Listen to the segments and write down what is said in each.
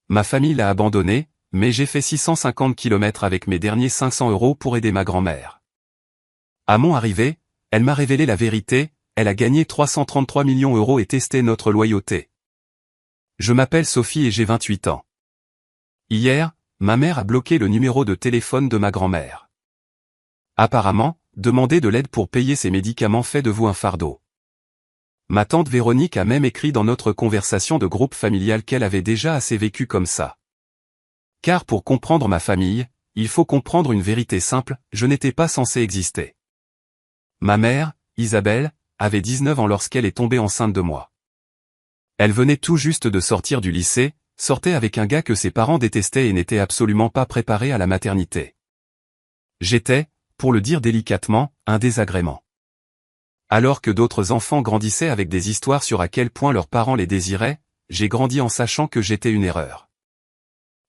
Ma famille l'a abandonné, mais j'ai fait 650 km avec mes derniers 500 € pour aider ma grand-mère. À mon arrivée, elle m'a révélé la vérité, elle a gagné 333 millions € et testé notre loyauté. Je m'appelle Sophie et j'ai 28 ans. Hier, ma mère a bloqué le numéro de téléphone de ma grand-mère. Apparemment, demander de l'aide pour payer ses médicaments fait de vous un fardeau. Ma tante Véronique a même écrit dans notre conversation de groupe familial qu'elle avait déjà assez vécu comme ça. Car pour comprendre ma famille, il faut comprendre une vérité simple, je n'étais pas censé exister. Ma mère, Isabelle, avait 19 ans lorsqu'elle est tombée enceinte de moi. Elle venait tout juste de sortir du lycée, sortait avec un gars que ses parents détestaient et n'était absolument pas préparée à la maternité. J'étais, pour le dire délicatement, un désagrément. Alors que d'autres enfants grandissaient avec des histoires sur à quel point leurs parents les désiraient, j'ai grandi en sachant que j'étais une erreur.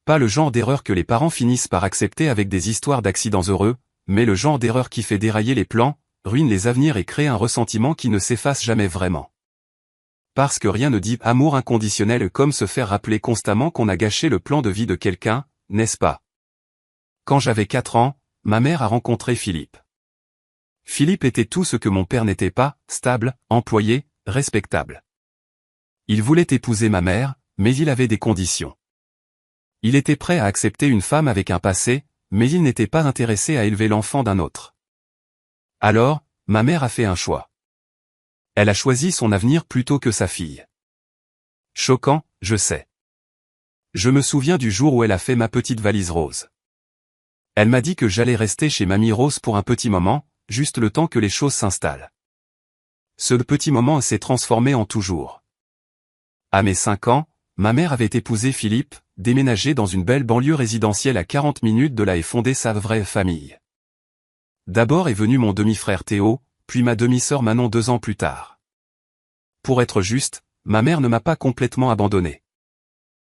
Pas le genre d'erreur que les parents finissent par accepter avec des histoires d'accidents heureux, mais le genre d'erreur qui fait dérailler les plans, ruine les avenirs et crée un ressentiment qui ne s'efface jamais vraiment. Parce que rien ne dit amour inconditionnel comme se faire rappeler constamment qu'on a gâché le plan de vie de quelqu'un, n'est-ce pas? Quand j'avais 4 ans, ma mère a rencontré Philippe. Philippe était tout ce que mon père n'était pas, stable, employé, respectable. Il voulait épouser ma mère, mais il avait des conditions. Il était prêt à accepter une femme avec un passé, mais il n'était pas intéressé à élever l'enfant d'un autre. Alors, ma mère a fait un choix. Elle a choisi son avenir plutôt que sa fille. Choquant, je sais. Je me souviens du jour où elle a fait ma petite valise rose. Elle m'a dit que j'allais rester chez Mamie Rose pour un petit moment, juste le temps que les choses s'installent. Ce petit moment s'est transformé en toujours. À mes 5 ans, ma mère avait épousé Philippe, déménagé dans une belle banlieue résidentielle à 40 minutes de là et fondé sa vraie famille. D'abord est venu mon demi-frère Théo, puis ma demi-sœur Manon 2 ans plus tard. Pour être juste, ma mère ne m'a pas complètement abandonné.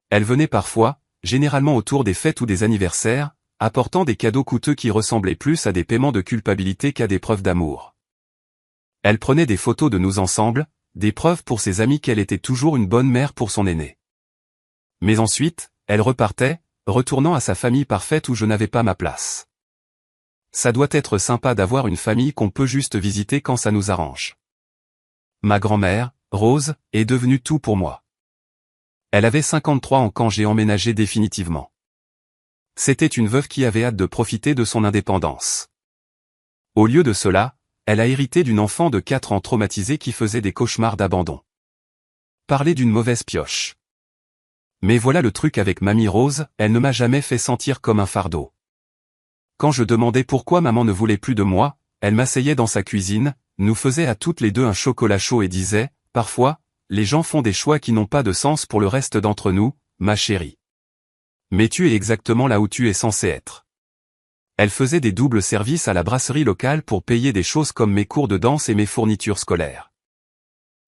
Elle venait parfois, généralement autour des fêtes ou des anniversaires, apportant des cadeaux coûteux qui ressemblaient plus à des paiements de culpabilité qu'à des preuves d'amour. Elle prenait des photos de nous ensemble, des preuves pour ses amis qu'elle était toujours une bonne mère pour son aîné. Mais ensuite, elle repartait, retournant à sa famille parfaite où je n'avais pas ma place. Ça doit être sympa d'avoir une famille qu'on peut juste visiter quand ça nous arrange. Ma grand-mère, Rose, est devenue tout pour moi. Elle avait 53 ans quand j'ai emménagé définitivement. C'était une veuve qui avait hâte de profiter de son indépendance. Au lieu de cela, elle a hérité d'une enfant de 4 ans traumatisée qui faisait des cauchemars d'abandon. Parler d'une mauvaise pioche. Mais voilà le truc avec Mamie Rose, elle ne m'a jamais fait sentir comme un fardeau. Quand je demandais pourquoi maman ne voulait plus de moi, elle m'asseyait dans sa cuisine, nous faisait à toutes les deux un chocolat chaud et disait, parfois, les gens font des choix qui n'ont pas de sens pour le reste d'entre nous, ma chérie. Mais tu es exactement là où tu es censé être. Elle faisait des doubles services à la brasserie locale pour payer des choses comme mes cours de danse et mes fournitures scolaires.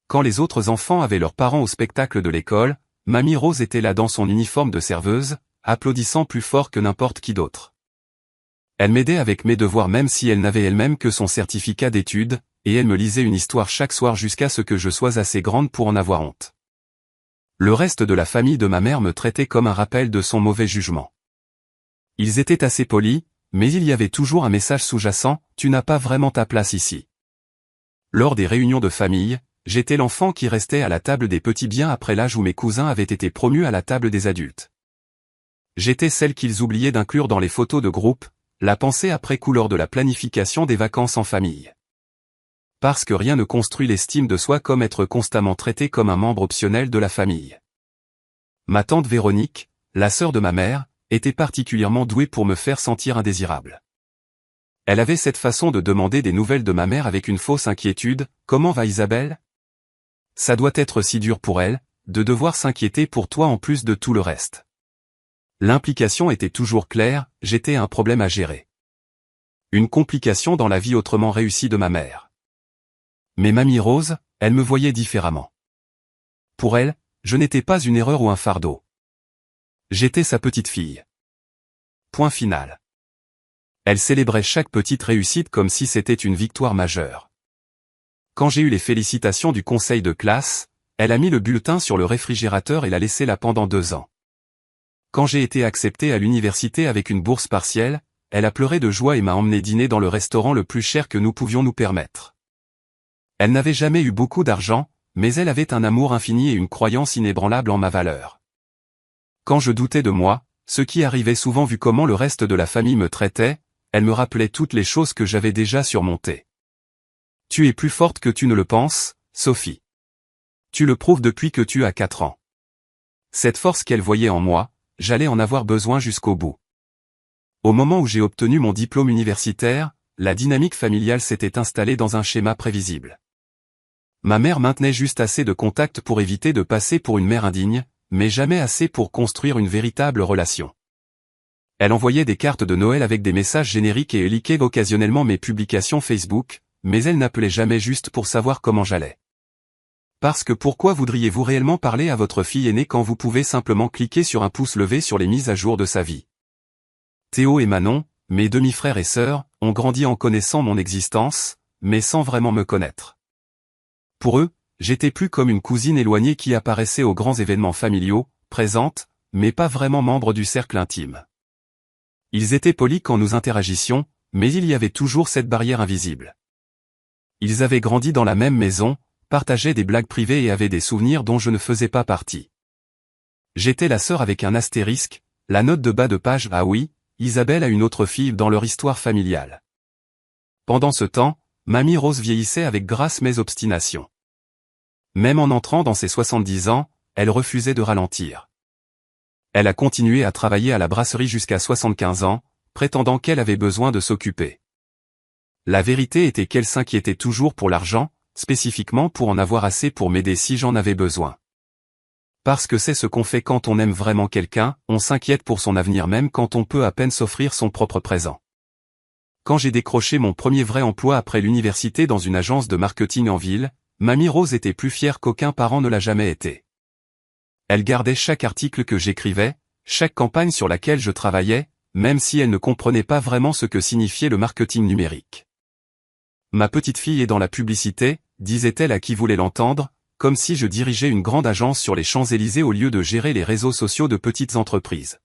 Quand les autres enfants avaient leurs parents au spectacle de l'école, Mamie Rose était là dans son uniforme de serveuse, applaudissant plus fort que n'importe qui d'autre. Elle m'aidait avec mes devoirs même si elle n'avait elle-même que son certificat d'études, et elle me lisait une histoire chaque soir jusqu'à ce que je sois assez grande pour en avoir honte. Le reste de la famille de ma mère me traitait comme un rappel de son mauvais jugement. Ils étaient assez polis, mais il y avait toujours un message sous-jacent, tu n'as pas vraiment ta place ici. Lors des réunions de famille, j'étais l'enfant qui restait à la table des petits bien après l'âge où mes cousins avaient été promus à la table des adultes. J'étais celle qu'ils oubliaient d'inclure dans les photos de groupe, la pensée après coup lors de la planification des vacances en famille. Parce que rien ne construit l'estime de soi comme être constamment traité comme un membre optionnel de la famille. Ma tante Véronique, la sœur de ma mère, était particulièrement douée pour me faire sentir indésirable. Elle avait cette façon de demander des nouvelles de ma mère avec une fausse inquiétude, comment va Isabelle? Ça doit être si dur pour elle, de devoir s'inquiéter pour toi en plus de tout le reste. L'implication était toujours claire, j'étais un problème à gérer. Une complication dans la vie autrement réussie de ma mère. Mais Mamie Rose, elle me voyait différemment. Pour elle, je n'étais pas une erreur ou un fardeau. J'étais sa petite fille. Point final. Elle célébrait chaque petite réussite comme si c'était une victoire majeure. Quand j'ai eu les félicitations du conseil de classe, elle a mis le bulletin sur le réfrigérateur et l'a laissé là pendant 2 ans. Quand j'ai été accepté à l'université avec une bourse partielle, elle a pleuré de joie et m'a emmené dîner dans le restaurant le plus cher que nous pouvions nous permettre. Elle n'avait jamais eu beaucoup d'argent, mais elle avait un amour infini et une croyance inébranlable en ma valeur. Quand je doutais de moi, ce qui arrivait souvent vu comment le reste de la famille me traitait, elle me rappelait toutes les choses que j'avais déjà surmontées. Tu es plus forte que tu ne le penses, Sophie. Tu le prouves depuis que tu as 4 ans. Cette force qu'elle voyait en moi, j'allais en avoir besoin jusqu'au bout. Au moment où j'ai obtenu mon diplôme universitaire, la dynamique familiale s'était installée dans un schéma prévisible. Ma mère maintenait juste assez de contact pour éviter de passer pour une mère indigne, mais jamais assez pour construire une véritable relation. Elle envoyait des cartes de Noël avec des messages génériques et liquait occasionnellement mes publications Facebook, mais elle n'appelait jamais juste pour savoir comment j'allais. Parce que pourquoi voudriez-vous réellement parler à votre fille aînée quand vous pouvez simplement cliquer sur un pouce levé sur les mises à jour de sa vie? Théo et Manon, mes demi-frères et sœurs, ont grandi en connaissant mon existence, mais sans vraiment me connaître. Pour eux, j'étais plus comme une cousine éloignée qui apparaissait aux grands événements familiaux, présente, mais pas vraiment membre du cercle intime. Ils étaient polis quand nous interagissions, mais il y avait toujours cette barrière invisible. Ils avaient grandi dans la même maison, partageaient des blagues privées et avaient des souvenirs dont je ne faisais pas partie. J'étais la sœur avec un astérisque, la note de bas de page. Ah oui, Isabelle a une autre fille dans leur histoire familiale. Pendant ce temps, Mamie Rose vieillissait avec grâce mais obstination. Même en entrant dans ses 70 ans, elle refusait de ralentir. Elle a continué à travailler à la brasserie jusqu'à 75 ans, prétendant qu'elle avait besoin de s'occuper. La vérité était qu'elle s'inquiétait toujours pour l'argent, spécifiquement pour en avoir assez pour m'aider si j'en avais besoin. Parce que c'est ce qu'on fait quand on aime vraiment quelqu'un, on s'inquiète pour son avenir même quand on peut à peine s'offrir son propre présent. Quand j'ai décroché mon premier vrai emploi après l'université dans une agence de marketing en ville, Mamie Rose était plus fière qu'aucun parent ne l'a jamais été. Elle gardait chaque article que j'écrivais, chaque campagne sur laquelle je travaillais, même si elle ne comprenait pas vraiment ce que signifiait le marketing numérique. Ma petite fille est dans la publicité, disait-elle à qui voulait l'entendre, comme si je dirigeais une grande agence sur les Champs-Élysées au lieu de gérer les réseaux sociaux de petites entreprises.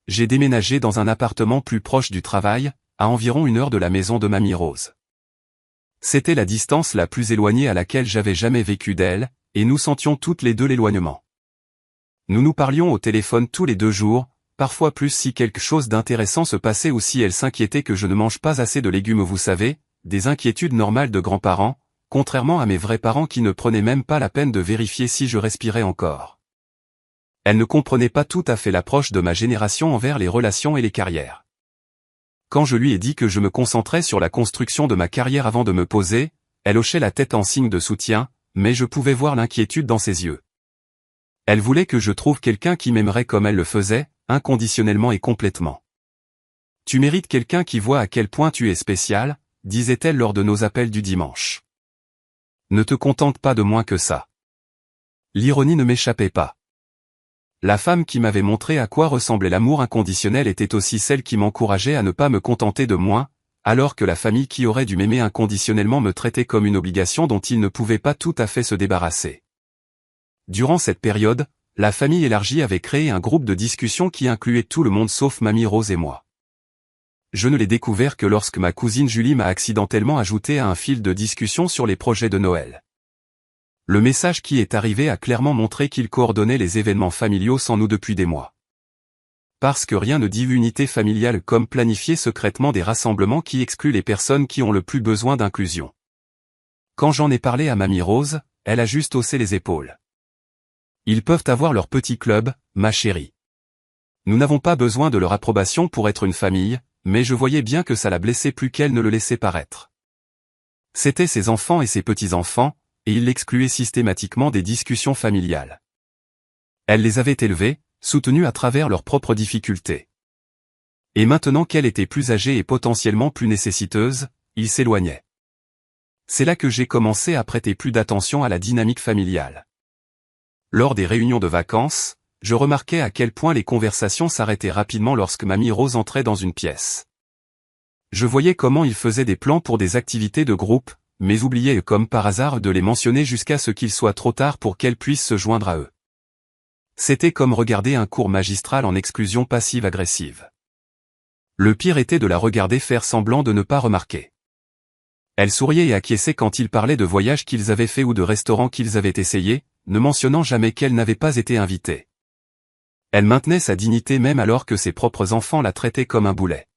J'ai déménagé dans un appartement plus proche du travail, à environ 1 heure de la maison de Mamie Rose. C'était la distance la plus éloignée à laquelle j'avais jamais vécu d'elle, et nous sentions toutes les deux l'éloignement. Nous nous parlions au téléphone tous les 2 jours, parfois plus si quelque chose d'intéressant se passait ou si elle s'inquiétait que je ne mange pas assez de légumes, vous savez, des inquiétudes normales de grands-parents, contrairement à mes vrais parents qui ne prenaient même pas la peine de vérifier si je respirais encore. Elle ne comprenait pas tout à fait l'approche de ma génération envers les relations et les carrières. Quand je lui ai dit que je me concentrais sur la construction de ma carrière avant de me poser, elle hochait la tête en signe de soutien, mais je pouvais voir l'inquiétude dans ses yeux. Elle voulait que je trouve quelqu'un qui m'aimerait comme elle le faisait, inconditionnellement et complètement. Tu mérites quelqu'un qui voit à quel point tu es spécial, disait-elle lors de nos appels du dimanche. Ne te contente pas de moins que ça. L'ironie ne m'échappait pas. La femme qui m'avait montré à quoi ressemblait l'amour inconditionnel était aussi celle qui m'encourageait à ne pas me contenter de moins, alors que la famille qui aurait dû m'aimer inconditionnellement me traitait comme une obligation dont ils ne pouvaient pas tout à fait se débarrasser. Durant cette période, la famille élargie avait créé un groupe de discussion qui incluait tout le monde sauf Mamie Rose et moi. Je ne l'ai découvert que lorsque ma cousine Julie m'a accidentellement ajouté à un fil de discussion sur les projets de Noël. Le message qui est arrivé a clairement montré qu'il coordonnait les événements familiaux sans nous depuis des mois. Parce que rien ne dit unité familiale comme planifier secrètement des rassemblements qui excluent les personnes qui ont le plus besoin d'inclusion. Quand j'en ai parlé à Mamie Rose, elle a juste haussé les épaules. Ils peuvent avoir leur petit club, ma chérie. Nous n'avons pas besoin de leur approbation pour être une famille, mais je voyais bien que ça la blessait plus qu'elle ne le laissait paraître. C'étaient ses enfants et ses petits-enfants, et il l'excluait systématiquement des discussions familiales. Elle les avait élevés, soutenus à travers leurs propres difficultés. Et maintenant qu'elle était plus âgée et potentiellement plus nécessiteuse, il s'éloignait. C'est là que j'ai commencé à prêter plus d'attention à la dynamique familiale. Lors des réunions de vacances, je remarquais à quel point les conversations s'arrêtaient rapidement lorsque Mamie Rose entrait dans une pièce. Je voyais comment ils faisaient des plans pour des activités de groupe, mais oubliaient comme par hasard de les mentionner jusqu'à ce qu'il soit trop tard pour qu'elle puisse se joindre à eux. C'était comme regarder un cours magistral en exclusion passive-agressive. Le pire était de la regarder faire semblant de ne pas remarquer. Elle souriait et acquiesçait quand il parlait de voyages qu'ils avaient faits ou de restaurants qu'ils avaient essayés, ne mentionnant jamais qu'elle n'avait pas été invitée. Elle maintenait sa dignité même alors que ses propres enfants la traitaient comme un boulet.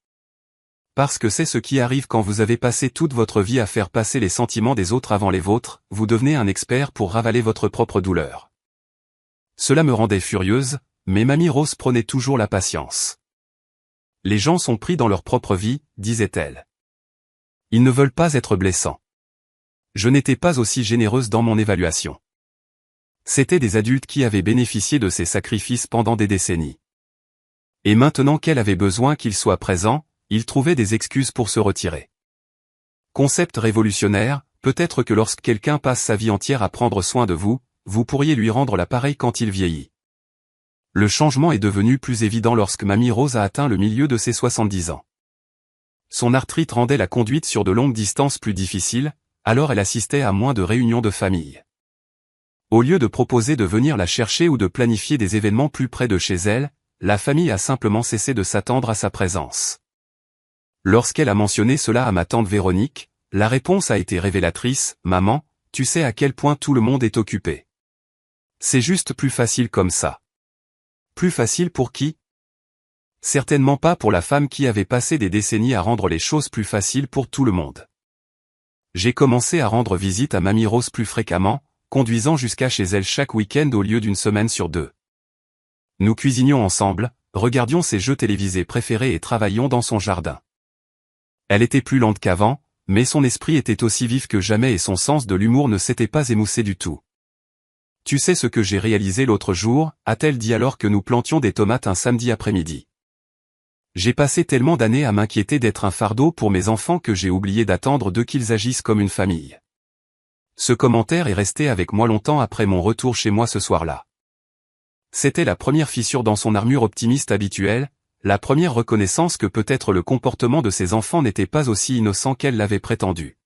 Parce que c'est ce qui arrive quand vous avez passé toute votre vie à faire passer les sentiments des autres avant les vôtres, vous devenez un expert pour ravaler votre propre douleur. Cela me rendait furieuse, mais Mamie Rose prônait toujours la patience. Les gens sont pris dans leur propre vie, disait-elle. Ils ne veulent pas être blessants. Je n'étais pas aussi généreuse dans mon évaluation. C'étaient des adultes qui avaient bénéficié de ces sacrifices pendant des décennies. Et maintenant qu'elle avait besoin qu'ils soient présents, ils trouvaient des excuses pour se retirer. Concept révolutionnaire, peut-être que lorsque quelqu'un passe sa vie entière à prendre soin de vous, vous pourriez lui rendre l'appareil quand il vieillit. Le changement est devenu plus évident lorsque Mamie Rose a atteint le milieu de ses 70 ans. Son arthrite rendait la conduite sur de longues distances plus difficile, alors elle assistait à moins de réunions de famille. Au lieu de proposer de venir la chercher ou de planifier des événements plus près de chez elle, la famille a simplement cessé de s'attendre à sa présence. Lorsqu'elle a mentionné cela à ma tante Véronique, la réponse a été révélatrice, « Maman, tu sais à quel point tout le monde est occupé. C'est juste plus facile comme ça. » Plus facile pour qui? Certainement pas pour la femme qui avait passé des décennies à rendre les choses plus faciles pour tout le monde. J'ai commencé à rendre visite à Mamie Rose plus fréquemment, conduisant jusqu'à chez elle chaque week-end au lieu d'une semaine sur 2. Nous cuisinions ensemble, regardions ses jeux télévisés préférés et travaillions dans son jardin. Elle était plus lente qu'avant, mais son esprit était aussi vif que jamais et son sens de l'humour ne s'était pas émoussé du tout. « Tu sais ce que j'ai réalisé l'autre jour » a-t-elle dit alors que nous plantions des tomates un samedi après-midi. J'ai passé tellement d'années à m'inquiéter d'être un fardeau pour mes enfants que j'ai oublié d'attendre d'eux qu'ils agissent comme une famille. Ce commentaire est resté avec moi longtemps après mon retour chez moi ce soir-là. C'était la première fissure dans son armure optimiste habituelle, la première reconnaissance que peut-être le comportement de ses enfants n'était pas aussi innocent qu'elle l'avait prétendu.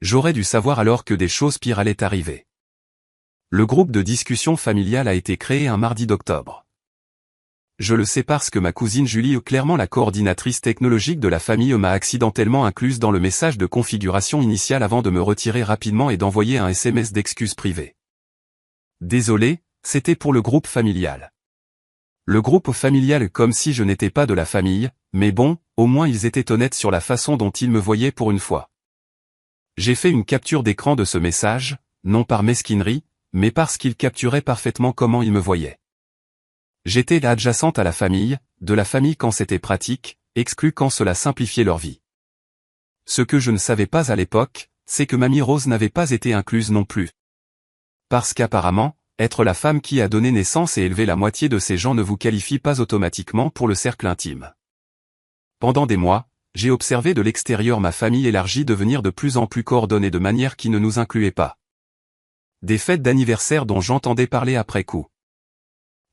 J'aurais dû savoir alors que des choses pires allaient arriver. Le groupe de discussion familiale a été créé un mardi d'octobre. Je le sais parce que ma cousine Julie, clairement la coordinatrice technologique de la famille, m'a accidentellement incluse dans le message de configuration initiale avant de me retirer rapidement et d'envoyer un SMS d'excuses privées. Désolé, c'était pour le groupe familial. Le groupe familial comme si je n'étais pas de la famille, mais bon, au moins ils étaient honnêtes sur la façon dont ils me voyaient pour une fois. J'ai fait une capture d'écran de ce message, non par mesquinerie, mais parce qu'il capturait parfaitement comment ils me voyaient. J'étais là adjacente à la famille, de la famille quand c'était pratique, exclue quand cela simplifiait leur vie. Ce que je ne savais pas à l'époque, c'est que Mamie Rose n'avait pas été incluse non plus. Parce qu'apparemment, être la femme qui a donné naissance et élevé la moitié de ces gens ne vous qualifie pas automatiquement pour le cercle intime. Pendant des mois, j'ai observé de l'extérieur ma famille élargie devenir de plus en plus coordonnée de manière qui ne nous incluait pas. Des fêtes d'anniversaire dont j'entendais parler après coup.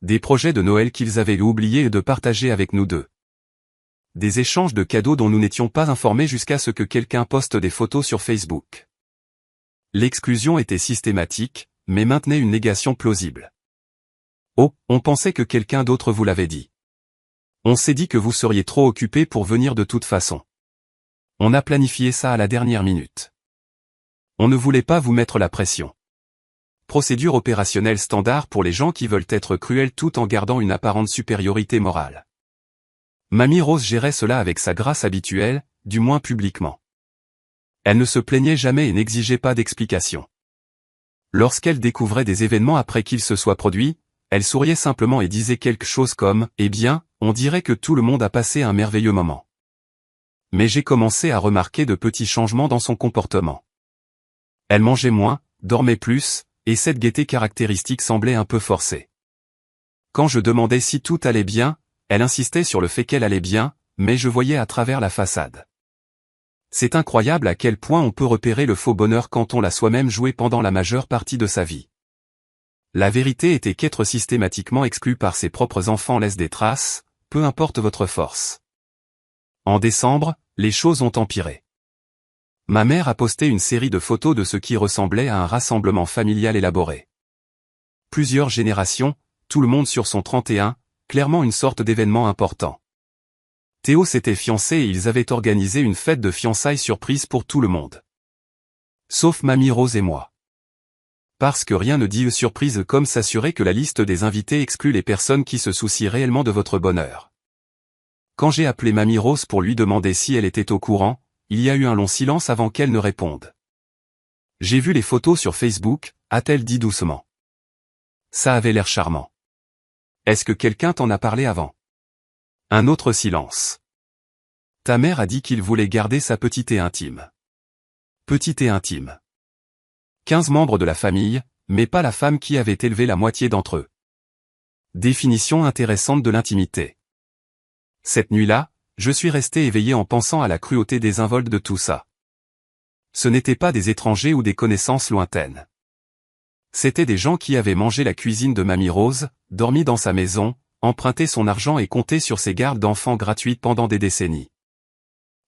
Des projets de Noël qu'ils avaient oubliés et de partager avec nous deux. Des échanges de cadeaux dont nous n'étions pas informés jusqu'à ce que quelqu'un poste des photos sur Facebook. L'exclusion était systématique, mais maintenait une négation plausible. Oh, on pensait que quelqu'un d'autre vous l'avait dit. On s'est dit que vous seriez trop occupé pour venir de toute façon. On a planifié ça à la dernière minute. On ne voulait pas vous mettre la pression. Procédure opérationnelle standard pour les gens qui veulent être cruels tout en gardant une apparente supériorité morale. Mamie Rose gérait cela avec sa grâce habituelle, du moins publiquement. Elle ne se plaignait jamais et n'exigeait pas d'explication. Lorsqu'elle découvrait des événements après qu'ils se soient produits, elle souriait simplement et disait quelque chose comme « Eh bien, on dirait que tout le monde a passé un merveilleux moment. » Mais j'ai commencé à remarquer de petits changements dans son comportement. Elle mangeait moins, dormait plus, et cette gaieté caractéristique semblait un peu forcée. Quand je demandais si tout allait bien, elle insistait sur le fait qu'elle allait bien, mais je voyais à travers la façade. C'est incroyable à quel point on peut repérer le faux bonheur quand on l'a soi-même joué pendant la majeure partie de sa vie. La vérité était qu'être systématiquement exclu par ses propres enfants laisse des traces, peu importe votre force. En décembre, les choses ont empiré. Ma mère a posté une série de photos de ce qui ressemblait à un rassemblement familial élaboré. Plusieurs générations, tout le monde sur son 31, clairement une sorte d'événement important. Théo s'était fiancé et ils avaient organisé une fête de fiançailles surprise pour tout le monde. Sauf Mamie Rose et moi. Parce que rien ne dit surprise comme s'assurer que la liste des invités exclut les personnes qui se soucient réellement de votre bonheur. Quand j'ai appelé Mamie Rose pour lui demander si elle était au courant, il y a eu un long silence avant qu'elle ne réponde. J'ai vu les photos sur Facebook, a-t-elle dit doucement. Ça avait l'air charmant. Est-ce que quelqu'un t'en a parlé avant? Un autre silence. Ta mère a dit qu'il voulait garder sa petite et intime. Petite et intime. 15 membres de la famille, mais pas la femme qui avait élevé la moitié d'entre eux. Définition intéressante de l'intimité. Cette nuit-là, je suis resté éveillé en pensant à la cruauté désinvolte de tout ça. Ce n'étaient pas des étrangers ou des connaissances lointaines. C'étaient des gens qui avaient mangé la cuisine de Mamie Rose, dormi dans sa maison, emprunté son argent et compté sur ses gardes d'enfants gratuites pendant des décennies.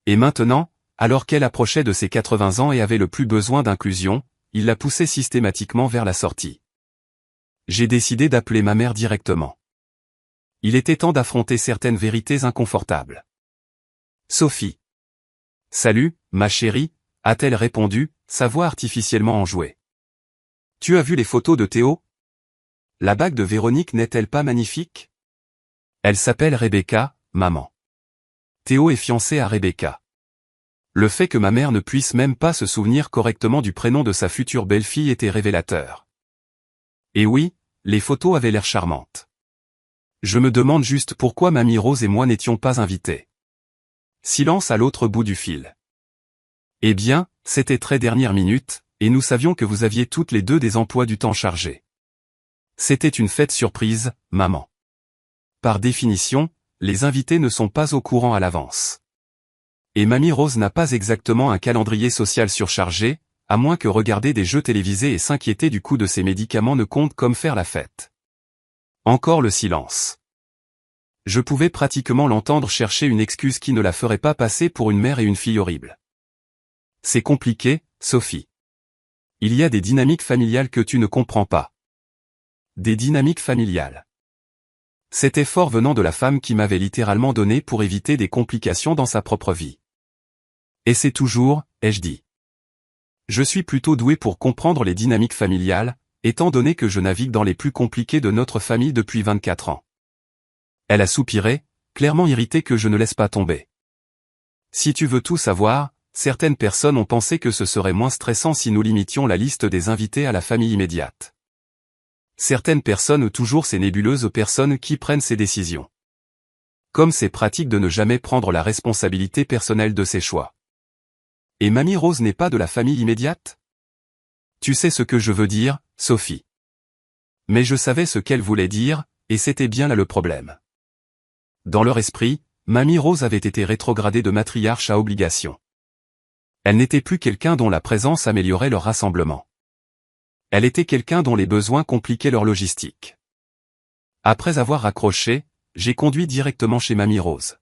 Et maintenant, alors qu'elle approchait de ses 80 ans et avait le plus besoin d'inclusion, il la poussait systématiquement vers la sortie. J'ai décidé d'appeler ma mère directement. Il était temps d'affronter certaines vérités inconfortables. Sophie. Salut, ma chérie, a-t-elle répondu, sa voix artificiellement enjouée. Tu as vu les photos de Théo? La bague de Véronique n'est-elle pas magnifique? Elle s'appelle Rebecca, maman. Théo est fiancé à Rebecca. Le fait que ma mère ne puisse même pas se souvenir correctement du prénom de sa future belle-fille était révélateur. Et oui, les photos avaient l'air charmantes. Je me demande juste pourquoi Mamie Rose et moi n'étions pas invités. Silence à l'autre bout du fil. Eh bien, c'était très dernière minute, et nous savions que vous aviez toutes les deux des emplois du temps chargés. C'était une fête surprise, maman. Par définition, les invités ne sont pas au courant à l'avance. Et Mamie Rose n'a pas exactement un calendrier social surchargé, à moins que regarder des jeux télévisés et s'inquiéter du coût de ses médicaments ne compte comme faire la fête. Encore le silence. Je pouvais pratiquement l'entendre chercher une excuse qui ne la ferait pas passer pour une mère et une fille horrible. C'est compliqué, Sophie. Il y a des dynamiques familiales que tu ne comprends pas. Des dynamiques familiales. Cet effort venant de la femme qui m'avait littéralement donné pour éviter des complications dans sa propre vie. Et c'est toujours, ai-je dit. Je suis plutôt doué pour comprendre les dynamiques familiales, étant donné que je navigue dans les plus compliqués de notre famille depuis 24 ans. Elle a soupiré, clairement irritée que je ne laisse pas tomber. Si tu veux tout savoir, certaines personnes ont pensé que ce serait moins stressant si nous limitions la liste des invités à la famille immédiate. Certaines personnes ont toujours ces nébuleuses personnes qui prennent ces décisions. Comme c'est pratique de ne jamais prendre la responsabilité personnelle de ses choix. Et Mamie Rose n'est pas de la famille immédiate? Tu sais ce que je veux dire, Sophie. Mais je savais ce qu'elle voulait dire, et c'était bien là le problème. Dans leur esprit, Mamie Rose avait été rétrogradée de matriarche à obligation. Elle n'était plus quelqu'un dont la présence améliorait leur rassemblement. Elle était quelqu'un dont les besoins compliquaient leur logistique. Après avoir raccroché, j'ai conduit directement chez Mamie Rose.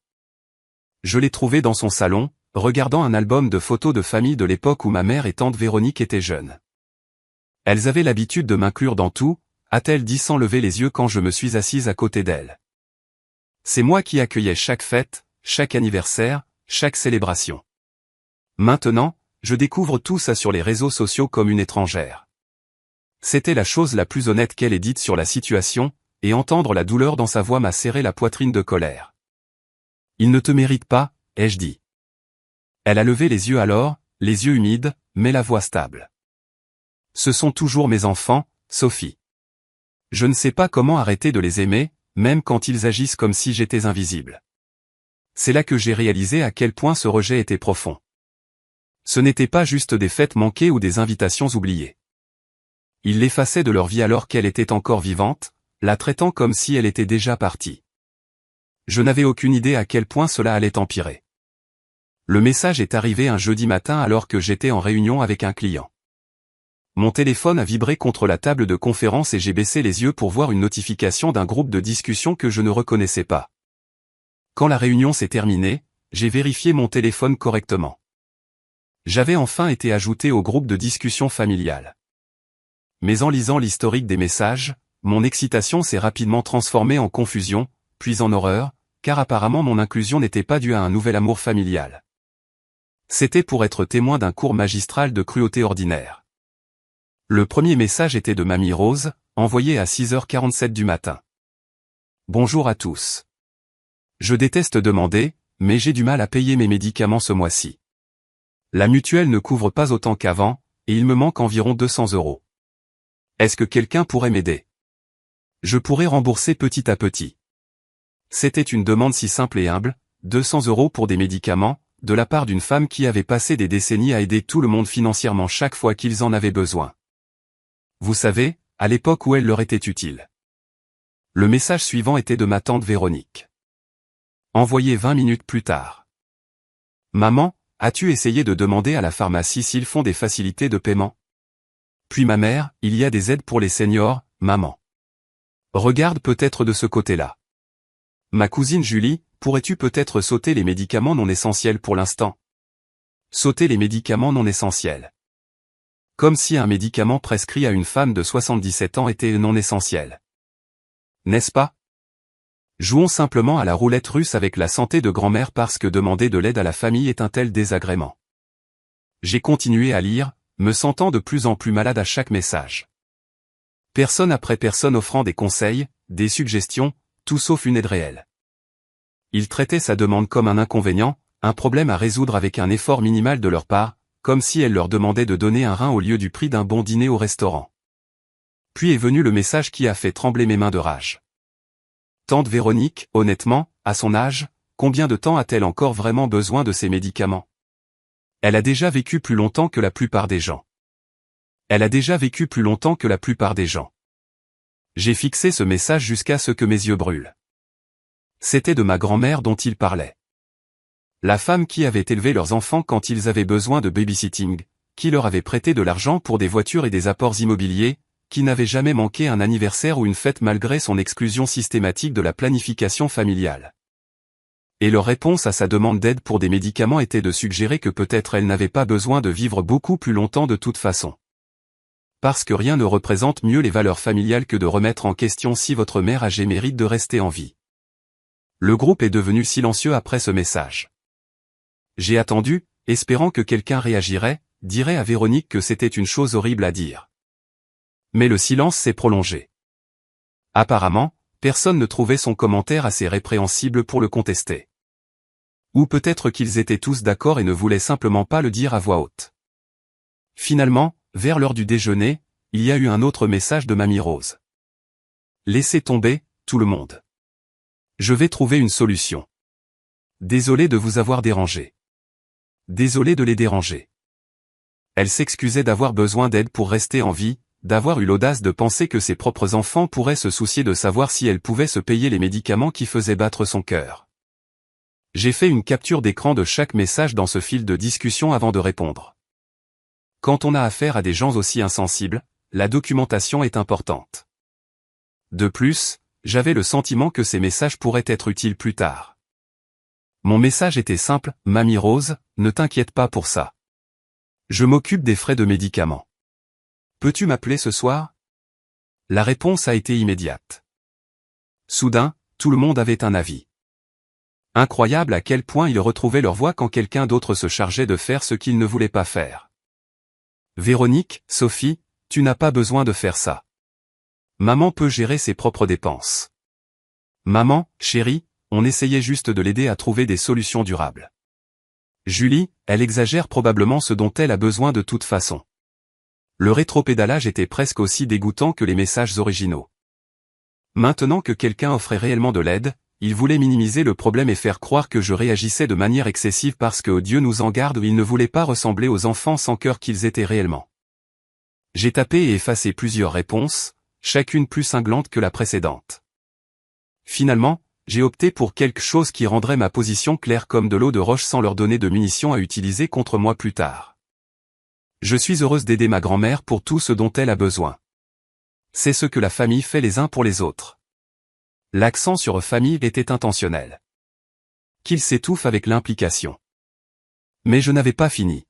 Je l'ai trouvée dans son salon, regardant un album de photos de famille de l'époque où ma mère et tante Véronique étaient jeunes. Elles avaient l'habitude de m'inclure dans tout, a-t-elle dit sans lever les yeux quand je me suis assise à côté d'elle. C'est moi qui accueillais chaque fête, chaque anniversaire, chaque célébration. Maintenant, je découvre tout ça sur les réseaux sociaux comme une étrangère. C'était la chose la plus honnête qu'elle ait dite sur la situation, et entendre la douleur dans sa voix m'a serré la poitrine de colère. Il ne te mérite pas, ai-je dit. Elle a levé les yeux alors, les yeux humides, mais la voix stable. Ce sont toujours mes enfants, Sophie. Je ne sais pas comment arrêter de les aimer, même quand ils agissent comme si j'étais invisible. C'est là que j'ai réalisé à quel point ce rejet était profond. Ce n'était pas juste des fêtes manquées ou des invitations oubliées. Ils l'effaçaient de leur vie alors qu'elle était encore vivante, la traitant comme si elle était déjà partie. Je n'avais aucune idée à quel point cela allait empirer. Le message est arrivé un jeudi matin alors que j'étais en réunion avec un client. Mon téléphone a vibré contre la table de conférence et j'ai baissé les yeux pour voir une notification d'un groupe de discussion que je ne reconnaissais pas. Quand la réunion s'est terminée, j'ai vérifié mon téléphone correctement. J'avais enfin été ajouté au groupe de discussion familiale. Mais en lisant l'historique des messages, mon excitation s'est rapidement transformée en confusion, puis en horreur, car apparemment mon inclusion n'était pas due à un nouvel amour familial. C'était pour être témoin d'un cours magistral de cruauté ordinaire. Le premier message était de Mamie Rose, envoyé à 6h47 du matin. Bonjour à tous. Je déteste demander, mais j'ai du mal à payer mes médicaments ce mois-ci. La mutuelle ne couvre pas autant qu'avant, et il me manque environ 200 €. Est-ce que quelqu'un pourrait m'aider? Je pourrais rembourser petit à petit. C'était une demande si simple et humble, 200 € pour des médicaments, de la part d'une femme qui avait passé des décennies à aider tout le monde financièrement chaque fois qu'ils en avaient besoin. Vous savez, à l'époque où elle leur était utile. Le message suivant était de ma tante Véronique. Envoyé 20 minutes plus tard. Maman, as-tu essayé de demander à la pharmacie s'ils font des facilités de paiement? Puis ma mère, il y a des aides pour les seniors, maman. Regarde peut-être de ce côté-là. Ma cousine Julie, pourrais-tu peut-être sauter les médicaments non essentiels pour l'instant? Sauter les médicaments non essentiels. Comme si un médicament prescrit à une femme de 77 ans était non essentiel. N'est-ce pas? Jouons simplement à la roulette russe avec la santé de grand-mère parce que demander de l'aide à la famille est un tel désagrément. J'ai continué à lire, me sentant de plus en plus malade à chaque message. Personne après personne offrant des conseils, des suggestions, tout sauf une aide réelle. Il traitait sa demande comme un inconvénient, un problème à résoudre avec un effort minimal de leur part, comme si elle leur demandait de donner un rein au lieu du prix d'un bon dîner au restaurant. Puis est venu le message qui a fait trembler mes mains de rage. Tante Véronique, honnêtement, à son âge, combien de temps a-t-elle encore vraiment besoin de ces médicaments? Elle a déjà vécu plus longtemps que la plupart des gens. Elle a déjà vécu plus longtemps que la plupart des gens. J'ai fixé ce message jusqu'à ce que mes yeux brûlent. C'était de ma grand-mère dont il parlait. La femme qui avait élevé leurs enfants quand ils avaient besoin de babysitting, qui leur avait prêté de l'argent pour des voitures et des apports immobiliers, qui n'avait jamais manqué un anniversaire ou une fête malgré son exclusion systématique de la planification familiale. Et leur réponse à sa demande d'aide pour des médicaments était de suggérer que peut-être elle n'avait pas besoin de vivre beaucoup plus longtemps de toute façon. Parce que rien ne représente mieux les valeurs familiales que de remettre en question si votre mère âgée mérite de rester en vie. Le groupe est devenu silencieux après ce message. J'ai attendu, espérant que quelqu'un réagirait, dirait à Véronique que c'était une chose horrible à dire. Mais le silence s'est prolongé. Apparemment, personne ne trouvait son commentaire assez répréhensible pour le contester. Ou peut-être qu'ils étaient tous d'accord et ne voulaient simplement pas le dire à voix haute. Finalement, vers l'heure du déjeuner, il y a eu un autre message de Mamie Rose. Laissez tomber, tout le monde. Je vais trouver une solution. Désolé de vous avoir dérangé. Désolé de les déranger. Elle s'excusait d'avoir besoin d'aide pour rester en vie, d'avoir eu l'audace de penser que ses propres enfants pourraient se soucier de savoir si elle pouvait se payer les médicaments qui faisaient battre son cœur. J'ai fait une capture d'écran de chaque message dans ce fil de discussion avant de répondre. Quand on a affaire à des gens aussi insensibles, la documentation est importante. De plus, j'avais le sentiment que ces messages pourraient être utiles plus tard. Mon message était simple, Mamie Rose, ne t'inquiète pas pour ça. Je m'occupe des frais de médicaments. Peux-tu m'appeler ce soir? La réponse a été immédiate. Soudain, tout le monde avait un avis. Incroyable à quel point ils retrouvaient leur voix quand quelqu'un d'autre se chargeait de faire ce qu'ils ne voulaient pas faire. Véronique, Sophie, tu n'as pas besoin de faire ça. Maman peut gérer ses propres dépenses. Maman, chérie, on essayait juste de l'aider à trouver des solutions durables. Julie, elle exagère probablement ce dont elle a besoin de toute façon. Le rétropédalage était presque aussi dégoûtant que les messages originaux. Maintenant que quelqu'un offrait réellement de l'aide, il voulait minimiser le problème et faire croire que je réagissais de manière excessive parce que Dieu nous en garde, il ne voulait pas ressembler aux enfants sans cœur qu'ils étaient réellement. J'ai tapé et effacé plusieurs réponses, chacune plus cinglante que la précédente. Finalement, j'ai opté pour quelque chose qui rendrait ma position claire comme de l'eau de roche sans leur donner de munitions à utiliser contre moi plus tard. Je suis heureuse d'aider ma grand-mère pour tout ce dont elle a besoin. C'est ce que la famille fait les uns pour les autres. L'accent sur famille était intentionnel. Qu'il s'étouffe avec l'implication. Mais je n'avais pas fini.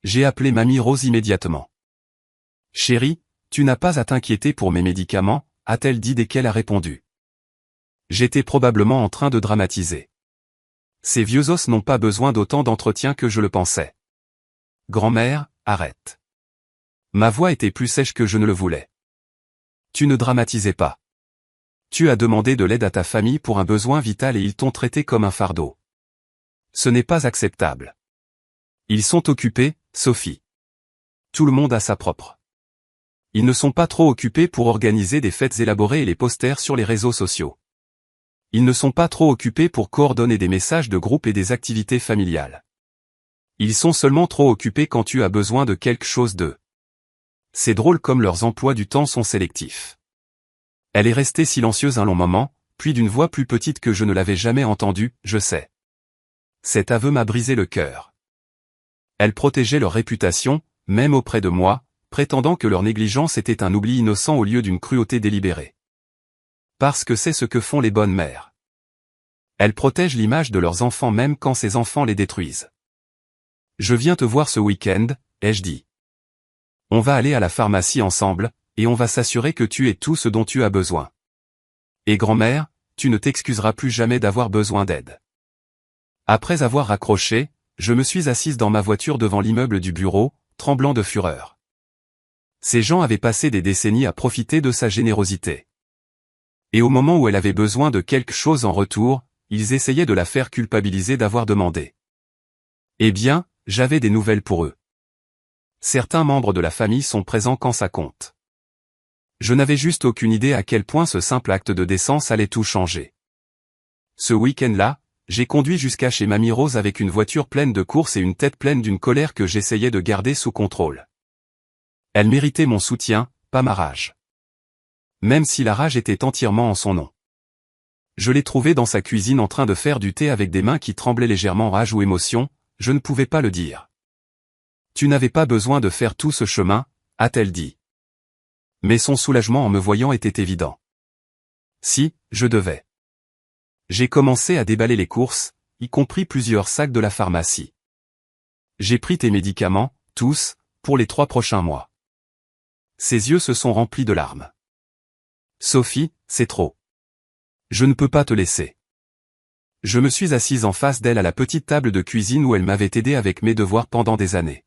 J'ai appelé Mamie Rose immédiatement. Chérie, tu n'as pas à t'inquiéter pour mes médicaments, a-t-elle dit dès qu'elle a répondu. J'étais probablement en train de dramatiser. Ces vieux os n'ont pas besoin d'autant d'entretien que je le pensais. Grand-mère, arrête. Ma voix était plus sèche que je ne le voulais. Tu ne dramatisais pas. Tu as demandé de l'aide à ta famille pour un besoin vital et ils t'ont traité comme un fardeau. Ce n'est pas acceptable. Ils sont occupés, Sophie. Tout le monde a sa propre. Ils ne sont pas trop occupés pour organiser des fêtes élaborées et les posters sur les réseaux sociaux. Ils ne sont pas trop occupés pour coordonner des messages de groupe et des activités familiales. Ils sont seulement trop occupés quand tu as besoin de quelque chose d'eux. C'est drôle comme leurs emplois du temps sont sélectifs. Elle est restée silencieuse un long moment, puis d'une voix plus petite que je ne l'avais jamais entendue, je sais. Cet aveu m'a brisé le cœur. Elles protégeaient leur réputation, même auprès de moi, prétendant que leur négligence était un oubli innocent au lieu d'une cruauté délibérée. Parce que c'est ce que font les bonnes mères. Elles protègent l'image de leurs enfants même quand ces enfants les détruisent. Je viens te voir ce week-end, ai-je dit. On va aller à la pharmacie ensemble, et on va s'assurer que tu aies tout ce dont tu as besoin. Et grand-mère, tu ne t'excuseras plus jamais d'avoir besoin d'aide. Après avoir raccroché, je me suis assise dans ma voiture devant l'immeuble du bureau, tremblant de fureur. Ces gens avaient passé des décennies à profiter de sa générosité. Et au moment où elle avait besoin de quelque chose en retour, ils essayaient de la faire culpabiliser d'avoir demandé. Eh bien, j'avais des nouvelles pour eux. Certains membres de la famille sont présents quand ça compte. Je n'avais juste aucune idée à quel point ce simple acte de décence allait tout changer. Ce week-end-là, j'ai conduit jusqu'à chez Mamie Rose avec une voiture pleine de courses et une tête pleine d'une colère que j'essayais de garder sous contrôle. Elle méritait mon soutien, pas ma rage. Même si la rage était entièrement en son nom. Je l'ai trouvée dans sa cuisine en train de faire du thé avec des mains qui tremblaient légèrement rage ou émotion, je ne pouvais pas le dire. Tu n'avais pas besoin de faire tout ce chemin, a-t-elle dit. Mais son soulagement en me voyant était évident. Si, je devais. J'ai commencé à déballer les courses, y compris plusieurs sacs de la pharmacie. J'ai pris tes médicaments, tous, pour les 3 prochains mois. Ses yeux se sont remplis de larmes. Sophie, c'est trop. Je ne peux pas te laisser. Je me suis assise en face d'elle à la petite table de cuisine où elle m'avait aidé avec mes devoirs pendant des années.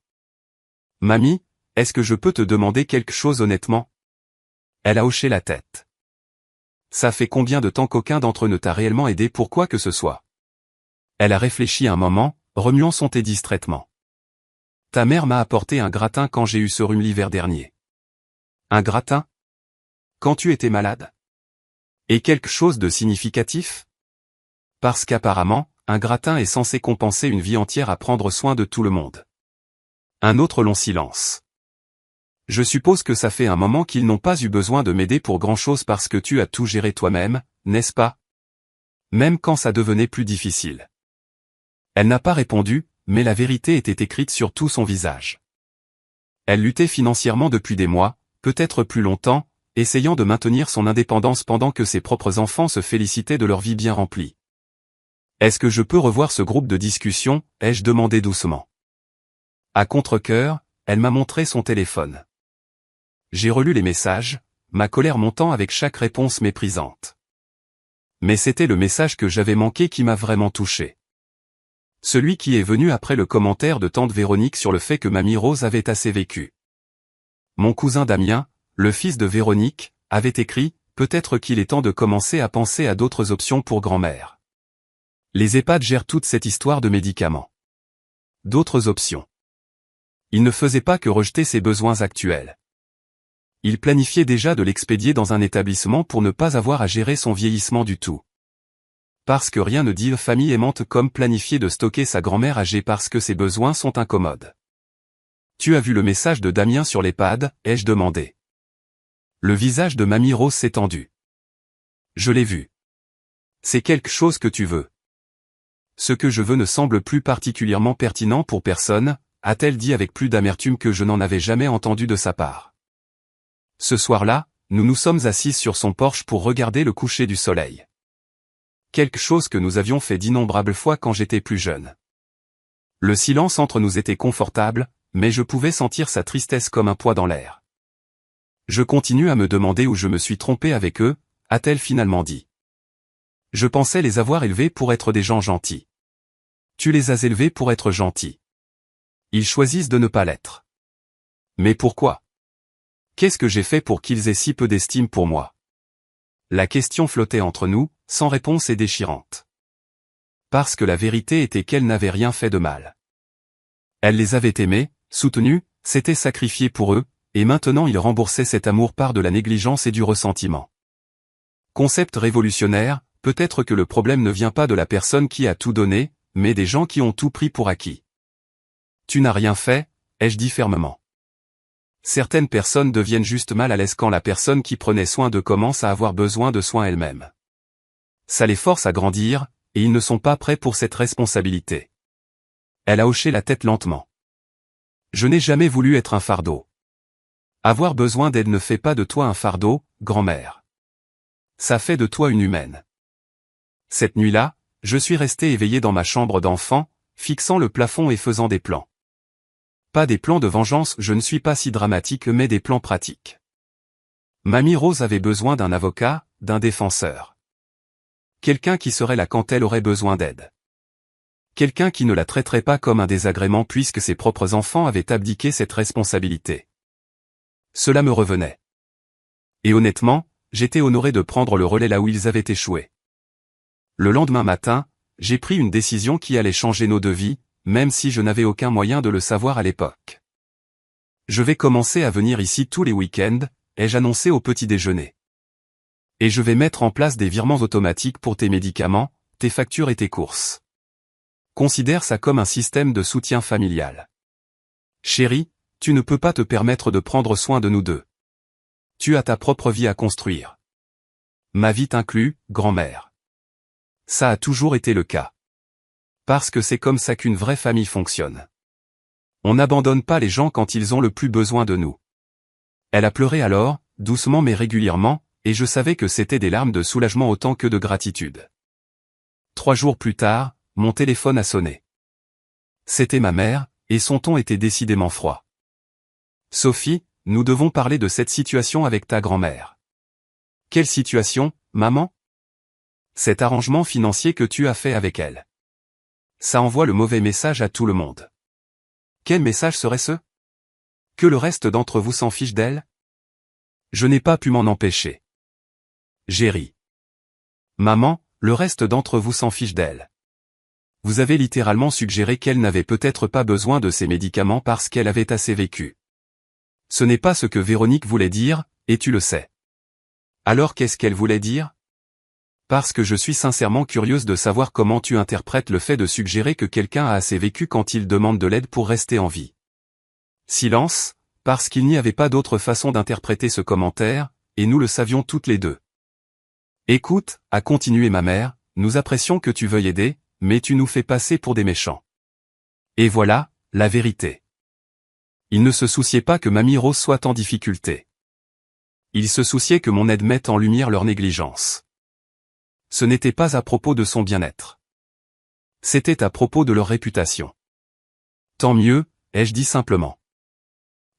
Mamie, est-ce que je peux te demander quelque chose honnêtement? Elle a hoché la tête. Ça fait combien de temps qu'aucun d'entre eux ne t'a réellement aidé pour quoi que ce soit? Elle a réfléchi un moment, remuant son thé distraitement. Ta mère m'a apporté un gratin quand j'ai eu ce rhume l'hiver dernier. Un gratin? Quand tu étais malade? Et quelque chose de significatif? Parce qu'apparemment, un gratin est censé compenser une vie entière à prendre soin de tout le monde. Un autre long silence. Je suppose que ça fait un moment qu'ils n'ont pas eu besoin de m'aider pour grand-chose parce que tu as tout géré toi-même, n'est-ce pas? Même quand ça devenait plus difficile. Elle n'a pas répondu, mais la vérité était écrite sur tout son visage. Elle luttait financièrement depuis des mois, peut-être plus longtemps, essayant de maintenir son indépendance pendant que ses propres enfants se félicitaient de leur vie bien remplie. Est-ce que je peux revoir ce groupe de discussion, ai-je demandé doucement. À contre-cœur, elle m'a montré son téléphone. J'ai relu les messages, ma colère montant avec chaque réponse méprisante. Mais c'était le message que j'avais manqué qui m'a vraiment touché. Celui qui est venu après le commentaire de tante Véronique sur le fait que Mamie Rose avait assez vécu. Mon cousin Damien, le fils de Véronique, avait écrit « Peut-être qu'il est temps de commencer à penser à d'autres options pour grand-mère. » Les EHPAD gèrent toute cette histoire de médicaments. D'autres options. Il ne faisait pas que rejeter ses besoins actuels. Il planifiait déjà de l'expédier dans un établissement pour ne pas avoir à gérer son vieillissement du tout. Parce que rien ne dit famille aimante comme planifier de stocker sa grand-mère âgée parce que ses besoins sont incommodes. Tu as vu le message de Damien sur l'EHPAD, ai-je demandé. Le visage de Mamie Rose s'est tendu. Je l'ai vu. C'est quelque chose que tu veux. Ce que je veux ne semble plus particulièrement pertinent pour personne, a-t-elle dit avec plus d'amertume que je n'en avais jamais entendu de sa part. Ce soir-là, nous nous sommes assises sur son porche pour regarder le coucher du soleil. Quelque chose que nous avions fait d'innombrables fois quand j'étais plus jeune. Le silence entre nous était confortable, mais je pouvais sentir sa tristesse comme un poids dans l'air. Je continue à me demander où je me suis trompé avec eux, a-t-elle finalement dit. Je pensais les avoir élevés pour être des gens gentils. Tu les as élevés pour être gentils. Ils choisissent de ne pas l'être. Mais pourquoi? Qu'est-ce que j'ai fait pour qu'ils aient si peu d'estime pour moi? La question flottait entre nous, sans réponse et déchirante. Parce que la vérité était qu'elle n'avait rien fait de mal. Elle les avait aimés, soutenus, s'était sacrifiée pour eux, et maintenant ils remboursaient cet amour par de la négligence et du ressentiment. Concept révolutionnaire, peut-être que le problème ne vient pas de la personne qui a tout donné, mais des gens qui ont tout pris pour acquis. Tu n'as rien fait, ai-je dit fermement. Certaines personnes deviennent juste mal à l'aise quand la personne qui prenait soin d'eux commence à avoir besoin de soins elle-même. Ça les force à grandir, et ils ne sont pas prêts pour cette responsabilité. Elle a hoché la tête lentement. Je n'ai jamais voulu être un fardeau. Avoir besoin d'aide ne fait pas de toi un fardeau, grand-mère. Ça fait de toi une humaine. Cette nuit-là, je suis resté éveillé dans ma chambre d'enfant, fixant le plafond et faisant des plans. Pas des plans de vengeance, je ne suis pas si dramatique, mais des plans pratiques. Mamie Rose avait besoin d'un avocat, d'un défenseur. Quelqu'un qui serait là quand elle aurait besoin d'aide. Quelqu'un qui ne la traiterait pas comme un désagrément puisque ses propres enfants avaient abdiqué cette responsabilité. Cela me revenait. Et honnêtement, j'étais honoré de prendre le relais là où ils avaient échoué. Le lendemain matin, j'ai pris une décision qui allait changer nos deux vies, même si je n'avais aucun moyen de le savoir à l'époque. Je vais commencer à venir ici tous les week-ends, ai-je annoncé au petit déjeuner. Et je vais mettre en place des virements automatiques pour tes médicaments, tes factures et tes courses. Considère ça comme un système de soutien familial. Chérie, tu ne peux pas te permettre de prendre soin de nous deux. Tu as ta propre vie à construire. Ma vie t'inclut, grand-mère. Ça a toujours été le cas. Parce que c'est comme ça qu'une vraie famille fonctionne. On n'abandonne pas les gens quand ils ont le plus besoin de nous. Elle a pleuré alors, doucement mais régulièrement, et je savais que c'était des larmes de soulagement autant que de gratitude. 3 jours plus tard, mon téléphone a sonné. C'était ma mère, et son ton était décidément froid. Sophie, nous devons parler de cette situation avec ta grand-mère. Quelle situation, maman? Cet arrangement financier que tu as fait avec elle. Ça envoie le mauvais message à tout le monde. Quel message serait-ce? Que le reste d'entre vous s'en fiche d'elle? Je n'ai pas pu m'en empêcher. J'ai ri. Maman, le reste d'entre vous s'en fiche d'elle. Vous avez littéralement suggéré qu'elle n'avait peut-être pas besoin de ces médicaments parce qu'elle avait assez vécu. Ce n'est pas ce que Véronique voulait dire, et tu le sais. Alors qu'est-ce qu'elle voulait dire? Parce que je suis sincèrement curieuse de savoir comment tu interprètes le fait de suggérer que quelqu'un a assez vécu quand il demande de l'aide pour rester en vie. Silence, parce qu'il n'y avait pas d'autre façon d'interpréter ce commentaire, et nous le savions toutes les deux. Écoute, a continué ma mère, nous apprécions que tu veuilles aider, mais tu nous fais passer pour des méchants. Et voilà, la vérité. Il ne se souciait pas que Mamie Rose soit en difficulté. Il se souciait que mon aide mette en lumière leur négligence. Ce n'était pas à propos de son bien-être. C'était à propos de leur réputation. Tant mieux, ai-je dit simplement.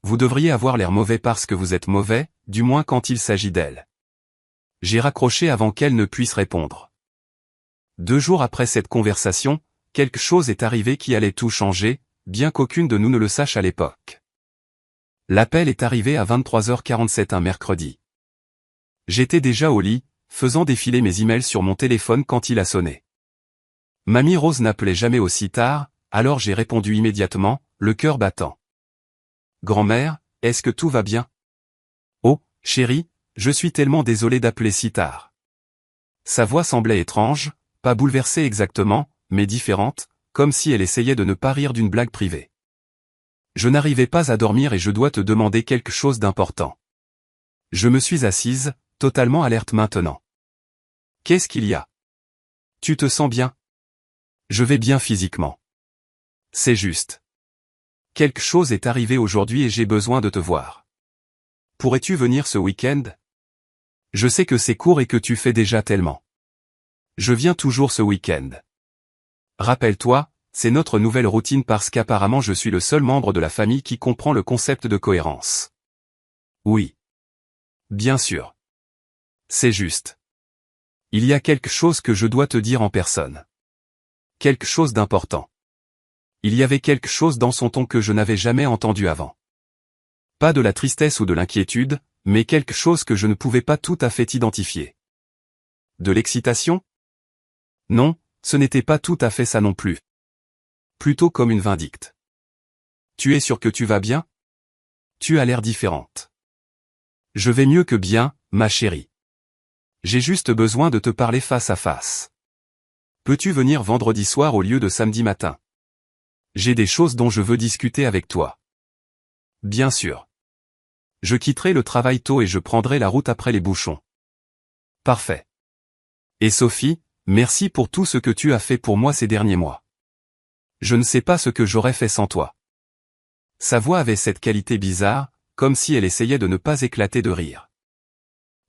Vous devriez avoir l'air mauvais parce que vous êtes mauvais, du moins quand il s'agit d'elle. J'ai raccroché avant qu'elle ne puisse répondre. 2 jours après cette conversation, quelque chose est arrivé qui allait tout changer, bien qu'aucune de nous ne le sache à l'époque. L'appel est arrivé à 23h47 un mercredi. J'étais déjà au lit, faisant défiler mes emails sur mon téléphone quand il a sonné. Mamie Rose n'appelait jamais aussi tard, alors j'ai répondu immédiatement, le cœur battant. Grand-mère, est-ce que tout va bien? Oh, chérie, je suis tellement désolé d'appeler si tard. Sa voix semblait étrange, pas bouleversée exactement, mais différente, comme si elle essayait de ne pas rire d'une blague privée. Je n'arrivais pas à dormir et je dois te demander quelque chose d'important. Je me suis assise, totalement alerte maintenant. Qu'est-ce qu'il y a? Tu te sens bien? Je vais bien physiquement. C'est juste. Quelque chose est arrivé aujourd'hui et j'ai besoin de te voir. Pourrais-tu venir ce week-end? Je sais que c'est court et que tu fais déjà tellement. Je viens toujours ce week-end. Rappelle-toi, c'est notre nouvelle routine parce qu'apparemment je suis le seul membre de la famille qui comprend le concept de cohérence. Oui. Bien sûr. C'est juste. Il y a quelque chose que je dois te dire en personne. Quelque chose d'important. Il y avait quelque chose dans son ton que je n'avais jamais entendu avant. Pas de la tristesse ou de l'inquiétude, mais quelque chose que je ne pouvais pas tout à fait identifier. De l'excitation? Non, ce n'était pas tout à fait ça non plus. Plutôt comme une vindicte. Tu es sûr que tu vas bien? Tu as l'air différente. Je vais mieux que bien, ma chérie. J'ai juste besoin de te parler face à face. Peux-tu venir vendredi soir au lieu de samedi matin? J'ai des choses dont je veux discuter avec toi. Bien sûr. Je quitterai le travail tôt et je prendrai la route après les bouchons. Parfait. Et Sophie, merci pour tout ce que tu as fait pour moi ces derniers mois. Je ne sais pas ce que j'aurais fait sans toi. Sa voix avait cette qualité bizarre, comme si elle essayait de ne pas éclater de rire.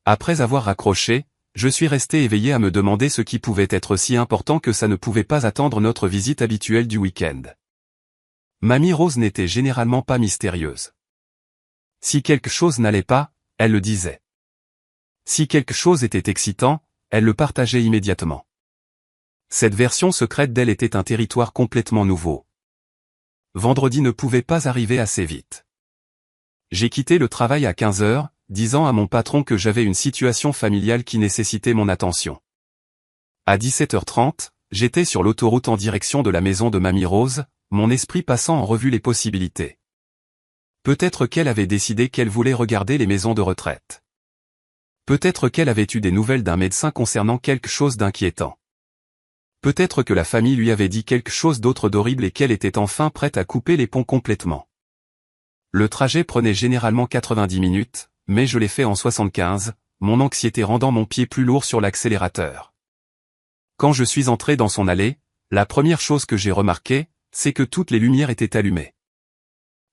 Après avoir raccroché, je suis resté éveillé à me demander ce qui pouvait être si important que ça ne pouvait pas attendre notre visite habituelle du week-end. Mamie Rose n'était généralement pas mystérieuse. Si quelque chose n'allait pas, elle le disait. Si quelque chose était excitant, elle le partageait immédiatement. Cette version secrète d'elle était un territoire complètement nouveau. Vendredi ne pouvait pas arriver assez vite. J'ai quitté le travail à 15 heures, disant à mon patron que j'avais une situation familiale qui nécessitait mon attention. À 17h30, j'étais sur l'autoroute en direction de la maison de Mamie Rose, mon esprit passant en revue les possibilités. Peut-être qu'elle avait décidé qu'elle voulait regarder les maisons de retraite. Peut-être qu'elle avait eu des nouvelles d'un médecin concernant quelque chose d'inquiétant. Peut-être que la famille lui avait dit quelque chose d'autre d'horrible et qu'elle était enfin prête à couper les ponts complètement. Le trajet prenait généralement 90 minutes, mais je l'ai fait en 75, mon anxiété rendant mon pied plus lourd sur l'accélérateur. Quand je suis entré dans son allée, la première chose que j'ai remarqué, c'est que toutes les lumières étaient allumées.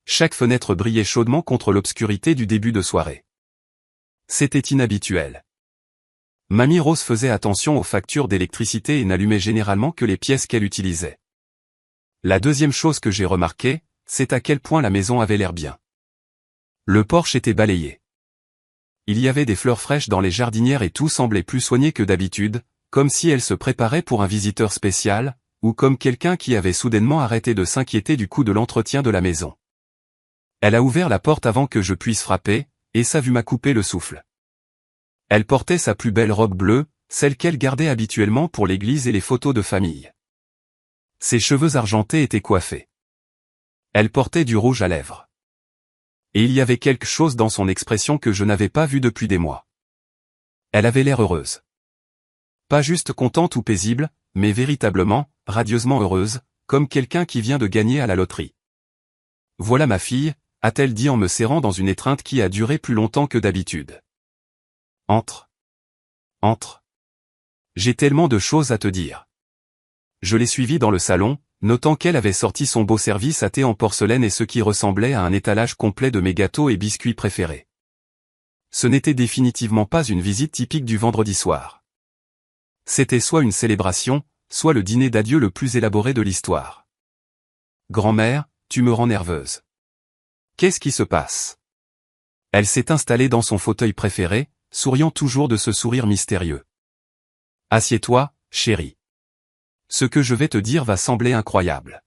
Chaque fenêtre brillait chaudement contre l'obscurité du début de soirée. C'était inhabituel. Mamie Rose faisait attention aux factures d'électricité et n'allumait généralement que les pièces qu'elle utilisait. La deuxième chose que j'ai remarqué, c'est à quel point la maison avait l'air bien. Le porche était balayé. Il y avait des fleurs fraîches dans les jardinières et tout semblait plus soigné que d'habitude, comme si elle se préparait pour un visiteur spécial, ou comme quelqu'un qui avait soudainement arrêté de s'inquiéter du coût de l'entretien de la maison. Elle a ouvert la porte avant que je puisse frapper, et sa vue m'a coupé le souffle. Elle portait sa plus belle robe bleue, celle qu'elle gardait habituellement pour l'église et les photos de famille. Ses cheveux argentés étaient coiffés. Elle portait du rouge à lèvres. Et il y avait quelque chose dans son expression que je n'avais pas vu depuis des mois. Elle avait l'air heureuse. Pas juste contente ou paisible, mais véritablement, radieusement heureuse, comme quelqu'un qui vient de gagner à la loterie. « Voilà ma fille », a-t-elle dit en me serrant dans une étreinte qui a duré plus longtemps que d'habitude. « Entre. Entre. J'ai tellement de choses à te dire. » Je l'ai suivie dans le salon, notant qu'elle avait sorti son beau service à thé en porcelaine et ce qui ressemblait à un étalage complet de mes gâteaux et biscuits préférés. Ce n'était définitivement pas une visite typique du vendredi soir. C'était soit une célébration, soit le dîner d'adieu le plus élaboré de l'histoire. « Grand-mère, tu me rends nerveuse. Qu'est-ce qui se passe ?» Elle s'est installée dans son fauteuil préféré, souriant toujours de ce sourire mystérieux. « Assieds-toi, chérie. Ce que je vais te dire va sembler incroyable. »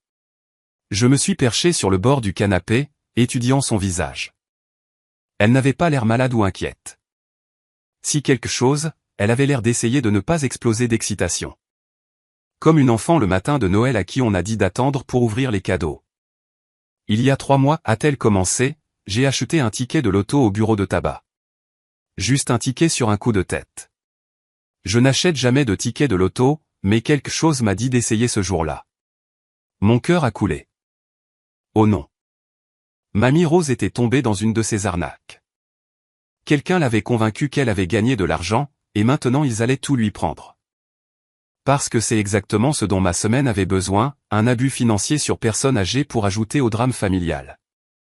Je me suis perché sur le bord du canapé, étudiant son visage. Elle n'avait pas l'air malade ou inquiète. Si quelque chose, elle avait l'air d'essayer de ne pas exploser d'excitation. Comme une enfant le matin de Noël à qui on a dit d'attendre pour ouvrir les cadeaux. « Il y a 3 mois, a-t-elle commencé, j'ai acheté un ticket de loto au bureau de tabac. Juste un ticket sur un coup de tête. Je n'achète jamais de ticket de loto, mais quelque chose m'a dit d'essayer ce jour-là. Mon cœur a coulé. Oh non. Mamie Rose était tombée dans une de ces arnaques. Quelqu'un l'avait convaincue qu'elle avait gagné de l'argent, et maintenant ils allaient tout lui prendre. Parce que c'est exactement ce dont ma semaine avait besoin, un abus financier sur personne âgée pour ajouter au drame familial.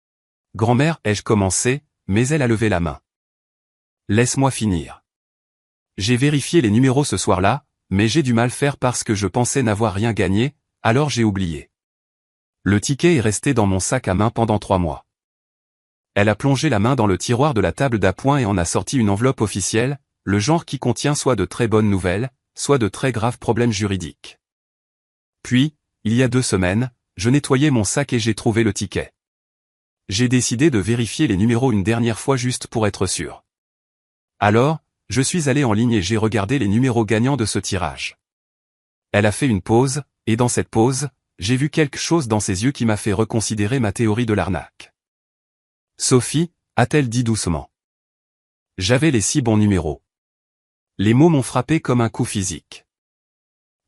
« Grand-mère » ai-je commencé, mais elle a levé la main. Laisse-moi finir. J'ai vérifié les numéros ce soir-là, mais j'ai dû mal faire parce que je pensais n'avoir rien gagné, alors j'ai oublié. Le ticket est resté dans mon sac à main pendant 3 mois. Elle a plongé la main dans le tiroir de la table d'appoint et en a sorti une enveloppe officielle, le genre qui contient soit de très bonnes nouvelles, soit de très graves problèmes juridiques. Puis, il y a 2 semaines, je nettoyais mon sac et j'ai trouvé le ticket. J'ai décidé de vérifier les numéros une dernière fois juste pour être sûr. Alors, je suis allé en ligne et j'ai regardé les numéros gagnants de ce tirage. Elle a fait une pause, et dans cette pause, j'ai vu quelque chose dans ses yeux qui m'a fait reconsidérer ma théorie de l'arnaque. Sophie, a-t-elle dit doucement. J'avais les 6 bons numéros. Les mots m'ont frappé comme un coup physique.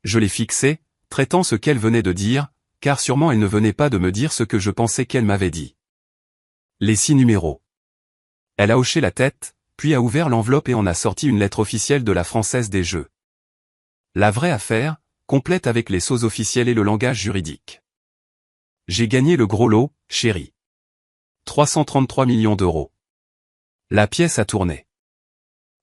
Je les fixais, traitant ce qu'elle venait de dire, car sûrement elle ne venait pas de me dire ce que je pensais qu'elle m'avait dit. Les 6 numéros. Elle a hoché la tête, puis a ouvert l'enveloppe et en a sorti une lettre officielle de la Française des Jeux. La vraie affaire, complète avec les sceaux officiels et le langage juridique. J'ai gagné le gros lot, chérie. 333 millions d'euros. La pièce a tourné.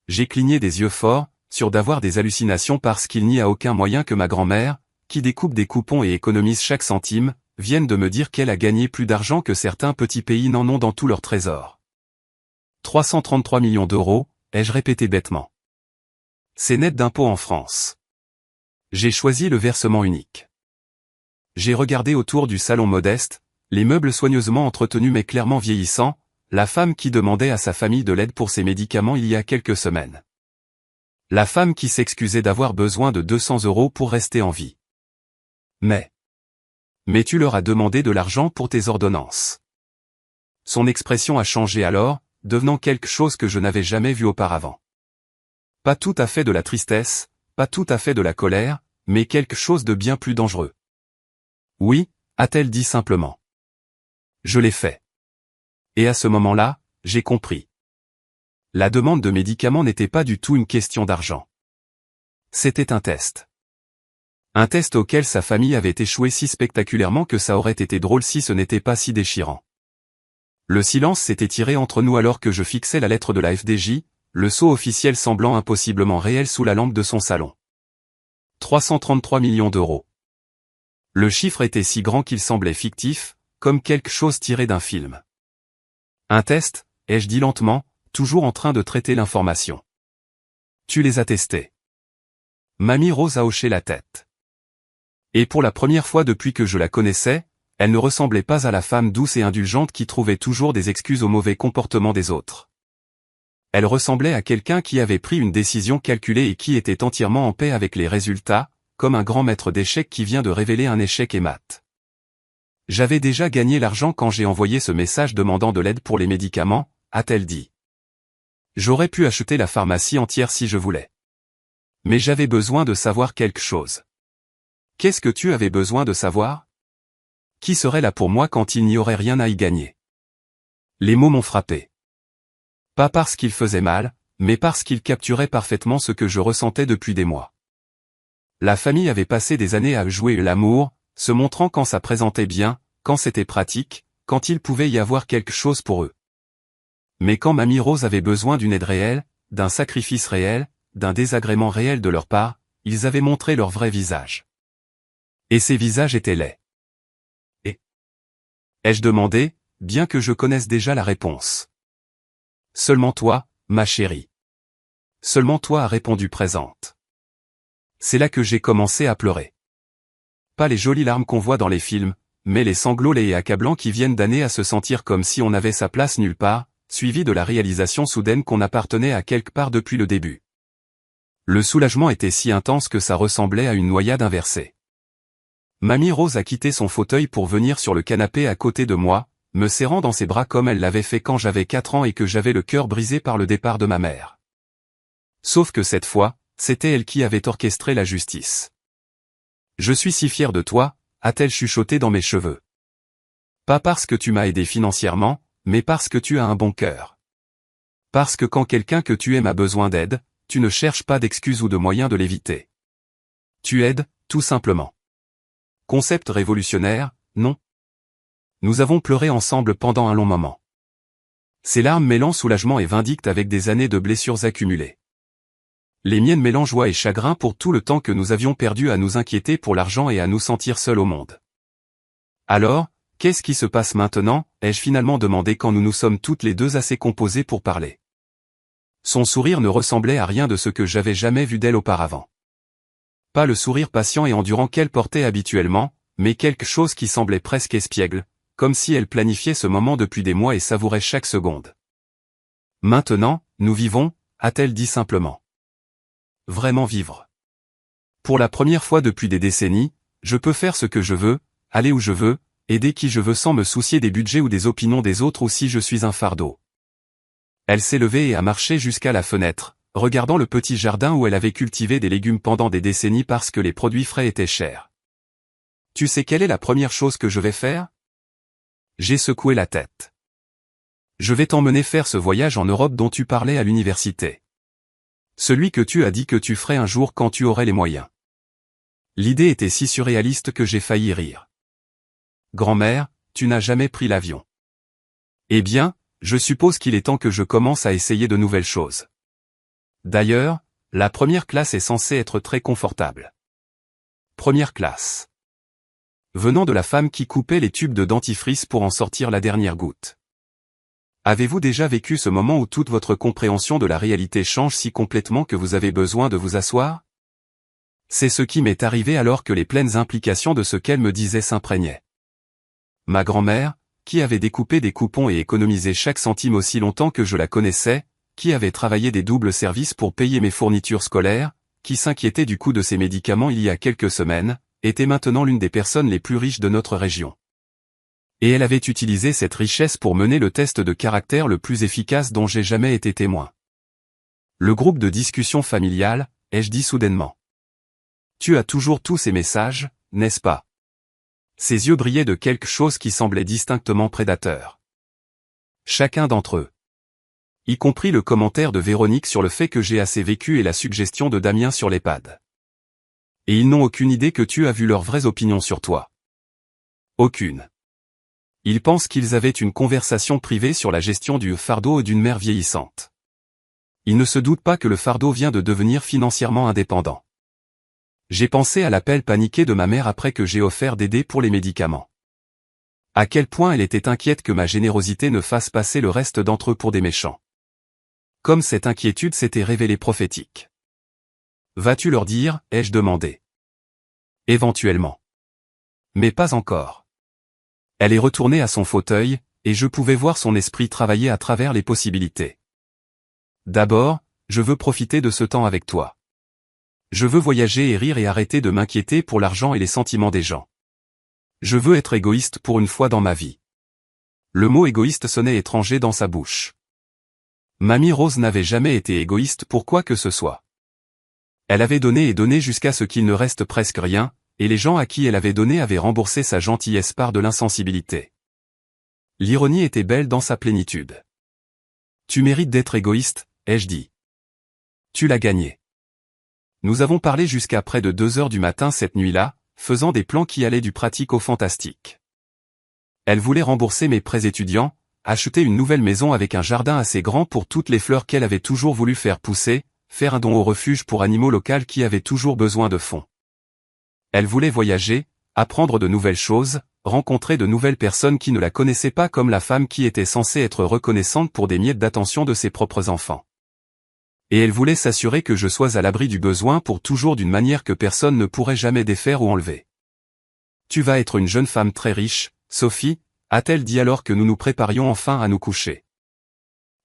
J'ai cligné des yeux forts, sûr d'avoir des hallucinations parce qu'il n'y a aucun moyen que ma grand-mère, qui découpe des coupons et économise chaque centime, vienne de me dire qu'elle a gagné plus d'argent que certains petits pays n'en ont dans tout leur trésor. 333 millions d'euros, ai-je répété bêtement. C'est net d'impôts en France. J'ai choisi le versement unique. J'ai regardé autour du salon modeste, les meubles soigneusement entretenus mais clairement vieillissants, la femme qui demandait à sa famille de l'aide pour ses médicaments il y a quelques semaines. La femme qui s'excusait d'avoir besoin de 200 € pour rester en vie. Mais tu leur as demandé de l'argent pour tes ordonnances. Son expression a changé alors, devenant quelque chose que je n'avais jamais vu auparavant. Pas tout à fait de la tristesse, pas tout à fait de la colère, mais quelque chose de bien plus dangereux. Oui, a-t-elle dit simplement. Je l'ai fait. Et à ce moment-là, j'ai compris. La demande de médicaments n'était pas du tout une question d'argent. C'était un test. Un test auquel sa famille avait échoué si spectaculairement que ça aurait été drôle si ce n'était pas si déchirant. Le silence s'est étiré entre nous alors que je fixais la lettre de la FDJ, le sceau officiel semblant impossiblement réel sous la lampe de son salon. 333 millions d'euros. Le chiffre était si grand qu'il semblait fictif, comme quelque chose tiré d'un film. Un test, ai-je dit lentement, toujours en train de traiter l'information. Tu les as testés. Mamie Rose a hoché la tête. Et pour la première fois depuis que je la connaissais, elle ne ressemblait pas à la femme douce et indulgente qui trouvait toujours des excuses au mauvais comportement des autres. Elle ressemblait à quelqu'un qui avait pris une décision calculée et qui était entièrement en paix avec les résultats, comme un grand maître d'échecs qui vient de révéler un échec et mat. J'avais déjà gagné l'argent quand j'ai envoyé ce message demandant de l'aide pour les médicaments, a-t-elle dit. J'aurais pu acheter la pharmacie entière si je voulais. Mais j'avais besoin de savoir quelque chose. Qu'est-ce que tu avais besoin de savoir? Qui serait là pour moi quand il n'y aurait rien à y gagner? Les mots m'ont frappé. Pas parce qu'ils faisaient mal, mais parce qu'ils capturaient parfaitement ce que je ressentais depuis des mois. La famille avait passé des années à jouer l'amour, se montrant quand ça présentait bien, quand c'était pratique, quand il pouvait y avoir quelque chose pour eux. Mais quand Mamie Rose avait besoin d'une aide réelle, d'un sacrifice réel, d'un désagrément réel de leur part, ils avaient montré leur vrai visage. Et ces visages étaient laids. Et ai-je demandé, bien que je connaisse déjà la réponse. Seulement toi, ma chérie. Seulement toi a répondu présente. C'est là que j'ai commencé à pleurer. Pas les jolies larmes qu'on voit dans les films, mais les sanglots laids et accablants qui viennent d'années à se sentir comme si on avait sa place nulle part, suivi de la réalisation soudaine qu'on appartenait à quelque part depuis le début. Le soulagement était si intense que ça ressemblait à une noyade inversée. Mamie Rose a quitté son fauteuil pour venir sur le canapé à côté de moi, me serrant dans ses bras comme elle l'avait fait quand j'avais 4 ans et que j'avais le cœur brisé par le départ de ma mère. Sauf que cette fois, c'était elle qui avait orchestré la justice. Je suis si fier de toi, a-t-elle chuchoté dans mes cheveux. Pas parce que tu m'as aidé financièrement, mais parce que tu as un bon cœur. Parce que quand quelqu'un que tu aimes a besoin d'aide, tu ne cherches pas d'excuses ou de moyens de l'éviter. Tu aides, tout simplement. Concept révolutionnaire, non? Nous avons pleuré ensemble pendant un long moment. Ses larmes mêlant soulagement et vindicte avec des années de blessures accumulées. Les miennes mêlant joie et chagrin pour tout le temps que nous avions perdu à nous inquiéter pour l'argent et à nous sentir seuls au monde. Alors, Qu'est-ce qui se passe maintenant, ai-je finalement demandé quand nous nous sommes toutes les deux assez composées pour parler. Son sourire ne ressemblait à rien de ce que j'avais jamais vu d'elle auparavant. Pas le sourire patient et endurant qu'elle portait habituellement, mais quelque chose qui semblait presque espiègle, comme si elle planifiait ce moment depuis des mois et savourait chaque seconde. Maintenant, nous vivons, a-t-elle dit simplement. Vraiment vivre. Pour la première fois depuis des décennies, je peux faire ce que je veux, aller où je veux, aider qui je veux sans me soucier des budgets ou des opinions des autres ou si je suis un fardeau. Elle s'est levée et a marché jusqu'à la fenêtre, regardant le petit jardin où elle avait cultivé des légumes pendant des décennies parce que les produits frais étaient chers. Tu sais quelle est la première chose que je vais faire? J'ai secoué la tête. Je vais t'emmener faire ce voyage en Europe dont tu parlais à l'université. Celui que tu as dit que tu ferais un jour quand tu aurais les moyens. L'idée était si surréaliste que j'ai failli rire. Grand-mère, tu n'as jamais pris l'avion. Eh bien, je suppose qu'il est temps que je commence à essayer de nouvelles choses. D'ailleurs, la première classe est censée être très confortable. Première classe. Venant de la femme qui coupait les tubes de dentifrice pour en sortir la dernière goutte. Avez-vous déjà vécu ce moment où toute votre compréhension de la réalité change si complètement que vous avez besoin de vous asseoir? C'est ce qui m'est arrivé alors que les pleines implications de ce qu'elle me disait s'imprégnaient. Ma grand-mère, qui avait découpé des coupons et économisé chaque centime aussi longtemps que je la connaissais, qui avait travaillé des doubles services pour payer mes fournitures scolaires, qui s'inquiétait du coût de ses médicaments il y a quelques semaines, était maintenant l'une des personnes les plus riches de notre région. Et elle avait utilisé cette richesse pour mener le test de caractère le plus efficace dont j'ai jamais été témoin. Le groupe de discussion familiale, ai-je dit soudainement. Tu as toujours tous ces messages, n'est-ce pas? Ses yeux brillaient de quelque chose qui semblait distinctement prédateur. Chacun d'entre eux. Y compris le commentaire de Véronique sur le fait que j'ai assez vécu et la suggestion de Damien sur l'EHPAD. Et ils n'ont aucune idée que tu as vu leurs vraies opinions sur toi. Aucune. Ils pensent qu'ils avaient une conversation privée sur la gestion du fardeau d'une mère vieillissante. Ils ne se doutent pas que le fardeau vient de devenir financièrement indépendant. J'ai pensé à l'appel paniqué de ma mère après que j'ai offert d'aider pour les médicaments. À quel point elle était inquiète que ma générosité ne fasse passer le reste d'entre eux pour des méchants. Comme cette inquiétude s'était révélée prophétique. Vas-tu leur dire, ai-je demandé. Éventuellement. Mais pas encore. Elle est retournée à son fauteuil, et je pouvais voir son esprit travailler à travers les possibilités. D'abord, je veux profiter de ce temps avec toi. Je veux voyager et rire et arrêter de m'inquiéter pour l'argent et les sentiments des gens. Je veux être égoïste pour une fois dans ma vie. Le mot égoïste sonnait étranger dans sa bouche. Mamie Rose n'avait jamais été égoïste pour quoi que ce soit. Elle avait donné et donné jusqu'à ce qu'il ne reste presque rien, et les gens à qui elle avait donné avaient remboursé sa gentillesse par de l'insensibilité. L'ironie était belle dans sa plénitude. Tu mérites d'être égoïste, ai-je dit. Tu l'as gagné. Nous avons parlé jusqu'à près de 2 heures du matin cette nuit-là, faisant des plans qui allaient du pratique au fantastique. Elle voulait rembourser mes prêts étudiants, acheter une nouvelle maison avec un jardin assez grand pour toutes les fleurs qu'elle avait toujours voulu faire pousser, faire un don au refuge pour animaux locaux qui avaient toujours besoin de fonds. Elle voulait voyager, apprendre de nouvelles choses, rencontrer de nouvelles personnes qui ne la connaissaient pas comme la femme qui était censée être reconnaissante pour des miettes d'attention de ses propres enfants. Et elle voulait s'assurer que je sois à l'abri du besoin pour toujours d'une manière que personne ne pourrait jamais défaire ou enlever. Tu vas être une jeune femme très riche, Sophie, a-t-elle dit alors que nous nous préparions enfin à nous coucher.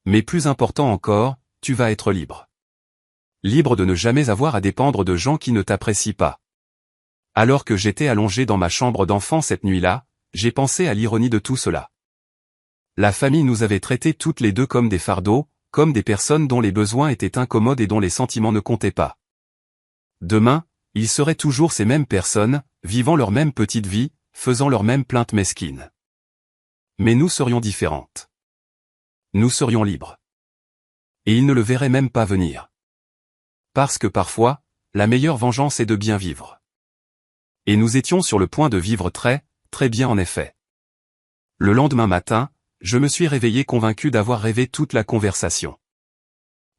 Mais plus important encore, tu vas être libre. Libre de ne jamais avoir à dépendre de gens qui ne t'apprécient pas. Alors que j'étais allongé dans ma chambre d'enfant cette nuit-là, j'ai pensé à l'ironie de tout cela. La famille nous avait traités toutes les deux comme des fardeaux, comme des personnes dont les besoins étaient incommodes et dont les sentiments ne comptaient pas. Demain, ils seraient toujours ces mêmes personnes, vivant leur même petite vie, faisant leur même plainte mesquine. Mais nous serions différentes. Nous serions libres. Et ils ne le verraient même pas venir. Parce que parfois, la meilleure vengeance est de bien vivre. Et nous étions sur le point de vivre très, très bien en effet. Le lendemain matin, je me suis réveillé convaincu d'avoir rêvé toute la conversation.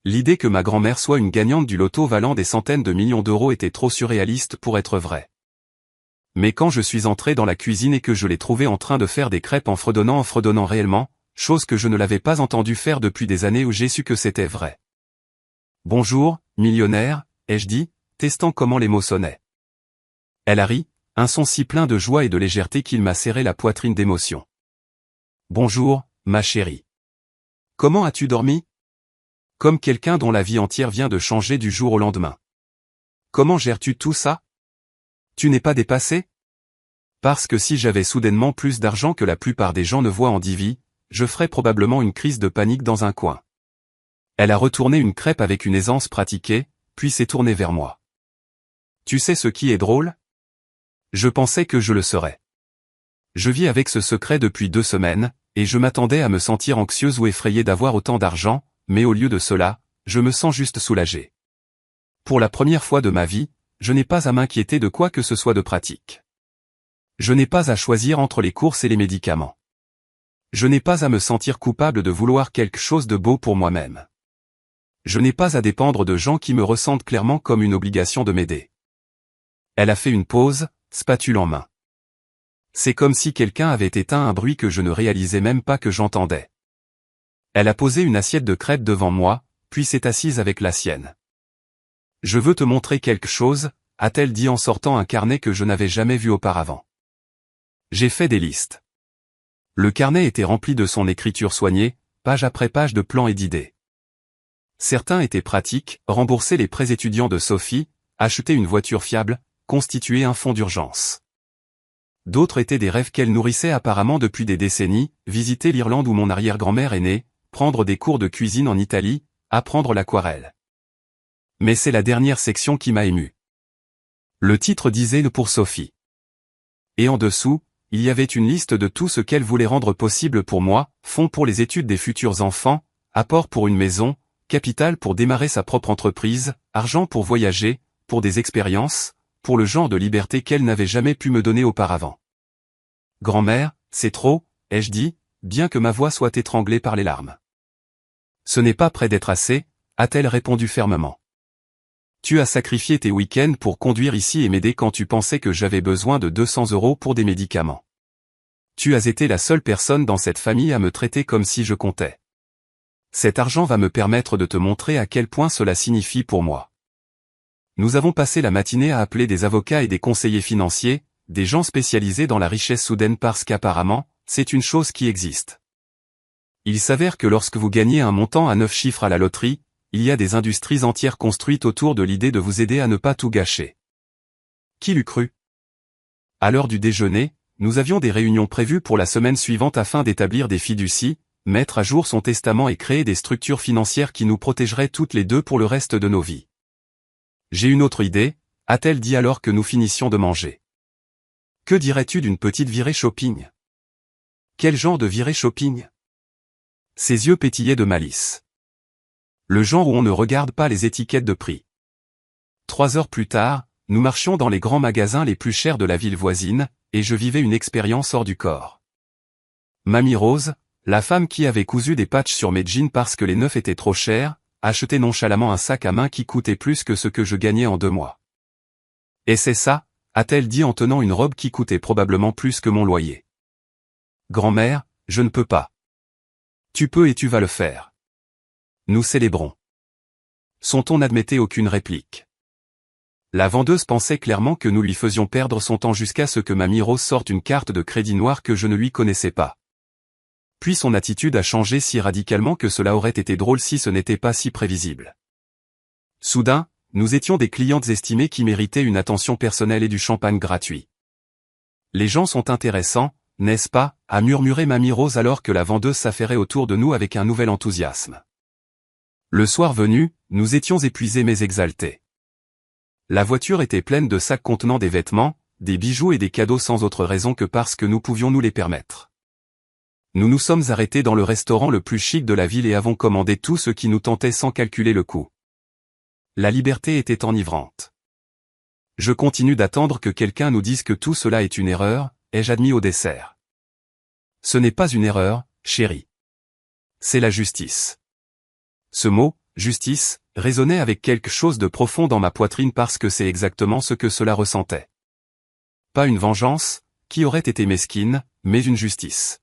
L'idée que ma grand-mère soit une gagnante du loto valant des centaines de millions d'euros était trop surréaliste pour être vraie. Mais quand je suis entré dans la cuisine et que je l'ai trouvé en train de faire des crêpes en fredonnant réellement, chose que je ne l'avais pas entendu faire depuis des années où j'ai su que c'était vrai. Bonjour, millionnaire, ai-je dit, testant comment les mots sonnaient. Elle a ri, un son si plein de joie et de légèreté qu'il m'a serré la poitrine d'émotion. Bonjour, ma chérie. Comment as-tu dormi? Comme quelqu'un dont la vie entière vient de changer du jour au lendemain. Comment gères-tu tout ça? Tu n'es pas dépassé? Parce que si j'avais soudainement plus d'argent que la plupart des gens ne voient en 10 vies, je ferais probablement une crise de panique dans un coin. Elle a retourné une crêpe avec une aisance pratiquée, puis s'est tournée vers moi. Tu sais ce qui est drôle? Je pensais que je le saurais. Je vis avec ce secret depuis 2 semaines, et je m'attendais à me sentir anxieuse ou effrayée d'avoir autant d'argent, mais au lieu de cela, je me sens juste soulagée. Pour la première fois de ma vie, je n'ai pas à m'inquiéter de quoi que ce soit de pratique. Je n'ai pas à choisir entre les courses et les médicaments. Je n'ai pas à me sentir coupable de vouloir quelque chose de beau pour moi-même. Je n'ai pas à dépendre de gens qui me ressentent clairement comme une obligation de m'aider. Elle a fait une pause, spatule en main. C'est comme si quelqu'un avait éteint un bruit que je ne réalisais même pas que j'entendais. Elle a posé une assiette de crêpes devant moi, puis s'est assise avec la sienne. Je veux te montrer quelque chose, a-t-elle dit en sortant un carnet que je n'avais jamais vu auparavant. J'ai fait des listes. Le carnet était rempli de son écriture soignée, page après page de plans et d'idées. Certains étaient pratiques, rembourser les prêts étudiants de Sophie, acheter une voiture fiable, constituer un fonds d'urgence. D'autres étaient des rêves qu'elle nourrissait apparemment depuis des décennies, visiter l'Irlande où mon arrière-grand-mère est née, prendre des cours de cuisine en Italie, apprendre l'aquarelle. Mais c'est la dernière section qui m'a ému. Le titre disait « Le pour Sophie ». Et en dessous, il y avait une liste de tout ce qu'elle voulait rendre possible pour moi, fonds pour les études des futurs enfants, apport pour une maison, capital pour démarrer sa propre entreprise, argent pour voyager, pour des expériences, pour le genre de liberté qu'elle n'avait jamais pu me donner auparavant. Grand-mère, c'est trop, ai-je dit, bien que ma voix soit étranglée par les larmes. Ce n'est pas près d'être assez, a-t-elle répondu fermement. Tu as sacrifié tes week-ends pour conduire ici et m'aider quand tu pensais que j'avais besoin de 200 € pour des médicaments. Tu as été la seule personne dans cette famille à me traiter comme si je comptais. Cet argent va me permettre de te montrer à quel point cela signifie pour moi. Nous avons passé la matinée à appeler des avocats et des conseillers financiers, des gens spécialisés dans la richesse soudaine parce qu'apparemment, c'est une chose qui existe. Il s'avère que lorsque vous gagnez un montant à 9 chiffres à la loterie, il y a des industries entières construites autour de l'idée de vous aider à ne pas tout gâcher. Qui l'eût cru? À l'heure du déjeuner, nous avions des réunions prévues pour la semaine suivante afin d'établir des fiducies, mettre à jour son testament et créer des structures financières qui nous protégeraient toutes les deux pour le reste de nos vies. J'ai une autre idée, a-t-elle dit alors que nous finissions de manger. Que dirais-tu d'une petite virée shopping? Quel genre de virée shopping? Ses yeux pétillaient de malice. Le genre où on ne regarde pas les étiquettes de prix. 3 heures plus tard, nous marchions dans les grands magasins les plus chers de la ville voisine, et je vivais une expérience hors du corps. Mamie Rose, la femme qui avait cousu des patchs sur mes jeans parce que les neufs étaient trop chers, achetait nonchalamment un sac à main qui coûtait plus que ce que je gagnais en 2 mois. Et c'est ça, a-t-elle dit en tenant une robe qui coûtait probablement plus que mon loyer. Grand-mère, je ne peux pas. Tu peux et tu vas le faire. Nous célébrons. Son ton n'admettait aucune réplique. La vendeuse pensait clairement que nous lui faisions perdre son temps jusqu'à ce que Mamie Rose sorte une carte de crédit noire que je ne lui connaissais pas. Puis son attitude a changé si radicalement que cela aurait été drôle si ce n'était pas si prévisible. Soudain, nous étions des clientes estimées qui méritaient une attention personnelle et du champagne gratuit. Les gens sont intéressants, n'est-ce pas, a murmuré Mamie Rose alors que la vendeuse s'affairait autour de nous avec un nouvel enthousiasme. Le soir venu, nous étions épuisés mais exaltés. La voiture était pleine de sacs contenant des vêtements, des bijoux et des cadeaux sans autre raison que parce que nous pouvions nous les permettre. Nous nous sommes arrêtés dans le restaurant le plus chic de la ville et avons commandé tout ce qui nous tentait sans calculer le coût. La liberté était enivrante. Je continue d'attendre que quelqu'un nous dise que tout cela est une erreur, ai-je admis au dessert. Ce n'est pas une erreur, chérie. C'est la justice. Ce mot, justice, résonnait avec quelque chose de profond dans ma poitrine parce que c'est exactement ce que cela ressentait. pas une vengeance, qui aurait été mesquine, mais une justice.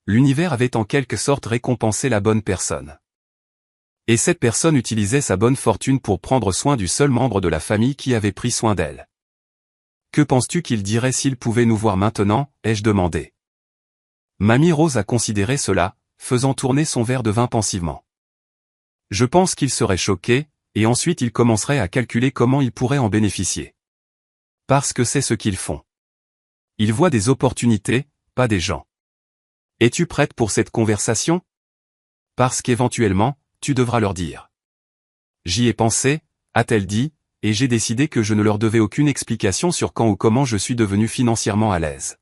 L'univers avait en quelque sorte récompensé la bonne personne. Et cette personne utilisait sa bonne fortune pour prendre soin du seul membre de la famille qui avait pris soin d'elle. Que penses-tu qu'il dirait s'il pouvait nous voir maintenant, ai-je demandé. Mamie Rose a considéré cela, faisant tourner son verre de vin pensivement. Je pense qu'il serait choqué, et ensuite il commencerait à calculer comment il pourrait en bénéficier. Parce que c'est ce qu'ils font. Ils voient des opportunités, pas des gens. Es-tu prête pour cette conversation? Parce qu'éventuellement, tu devras leur dire. J'y ai pensé, a-t-elle dit, et j'ai décidé que je ne leur devais aucune explication sur quand ou comment je suis devenu financièrement à l'aise.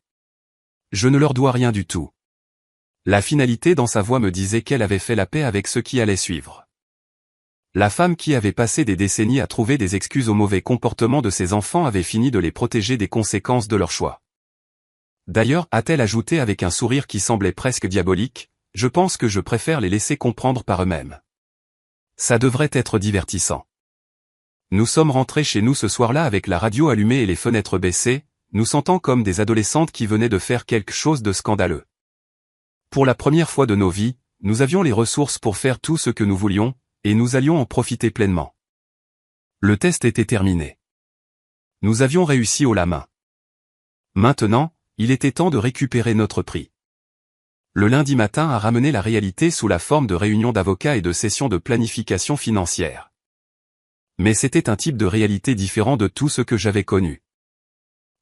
Je ne leur dois rien du tout. La finalité dans sa voix me disait qu'elle avait fait la paix avec ce qui allait suivre. La femme qui avait passé des décennies à trouver des excuses au mauvais comportement de ses enfants avait fini de les protéger des conséquences de leur choix. D'ailleurs, a-t-elle ajouté avec un sourire qui semblait presque diabolique, je pense que je préfère les laisser comprendre par eux-mêmes. Ça devrait être divertissant. Nous sommes rentrés chez nous ce soir-là avec la radio allumée et les fenêtres baissées, nous sentant comme des adolescentes qui venaient de faire quelque chose de scandaleux. Pour la première fois de nos vies, nous avions les ressources pour faire tout ce que nous voulions, et nous allions en profiter pleinement. Le test était terminé. Nous avions réussi haut la main. Maintenant, il était temps de récupérer notre prix. Le lundi matin a ramené la réalité sous la forme de réunions d'avocats et de sessions de planification financière. Mais c'était un type de réalité différent de tout ce que j'avais connu.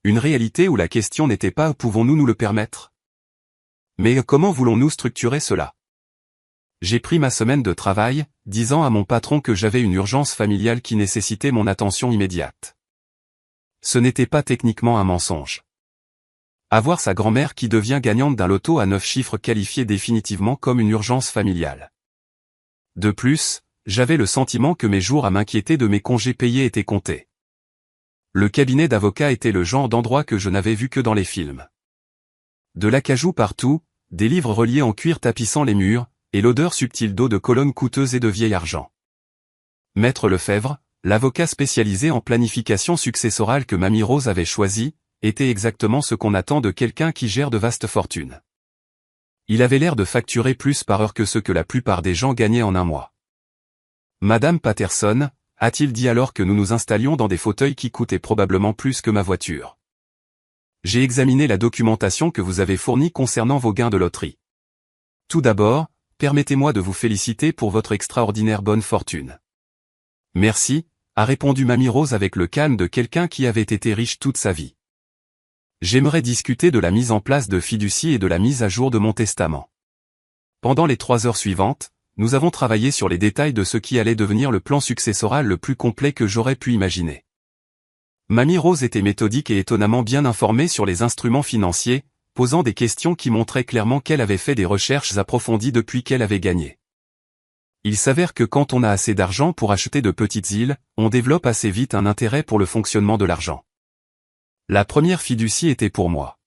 Une réalité où la question n'était pas « pouvons-nous nous le permettre ?» Mais comment voulons-nous structurer cela? J'ai pris ma semaine de travail, disant à mon patron que j'avais une urgence familiale qui nécessitait mon attention immédiate. Ce n'était pas techniquement un mensonge. Avoir sa grand-mère qui devient gagnante d'un loto à 9 chiffres qualifiait définitivement comme une urgence familiale. De plus, j'avais le sentiment que mes jours à m'inquiéter de mes congés payés étaient comptés. Le cabinet d'avocat était le genre d'endroit que je n'avais vu que dans les films. De l'acajou partout, des livres reliés en cuir tapissant les murs, et l'odeur subtile d'eau de colonnes coûteuses et de vieil argent. Maître Lefebvre, l'avocat spécialisé en planification successorale que Mamie Rose avait choisi, était exactement ce qu'on attend de quelqu'un qui gère de vastes fortunes. Il avait l'air de facturer plus par heure que ce que la plupart des gens gagnaient en un mois. Madame Patterson, a-t-il dit alors que nous nous installions dans des fauteuils qui coûtaient probablement plus que ma voiture. J'ai examiné la documentation que vous avez fournie concernant vos gains de loterie. Tout d'abord, permettez-moi de vous féliciter pour votre extraordinaire bonne fortune. Merci, a répondu Mamie Rose avec le calme de quelqu'un qui avait été riche toute sa vie. J'aimerais discuter de la mise en place de fiducie et de la mise à jour de mon testament. Pendant les 3 heures suivantes, nous avons travaillé sur les détails de ce qui allait devenir le plan successoral le plus complet que j'aurais pu imaginer. Mamie Rose était méthodique et étonnamment bien informée sur les instruments financiers, posant des questions qui montraient clairement qu'elle avait fait des recherches approfondies depuis qu'elle avait gagné. Il s'avère que quand on a assez d'argent pour acheter de petites îles, on développe assez vite un intérêt pour le fonctionnement de l'argent. La première fiducie était pour moi.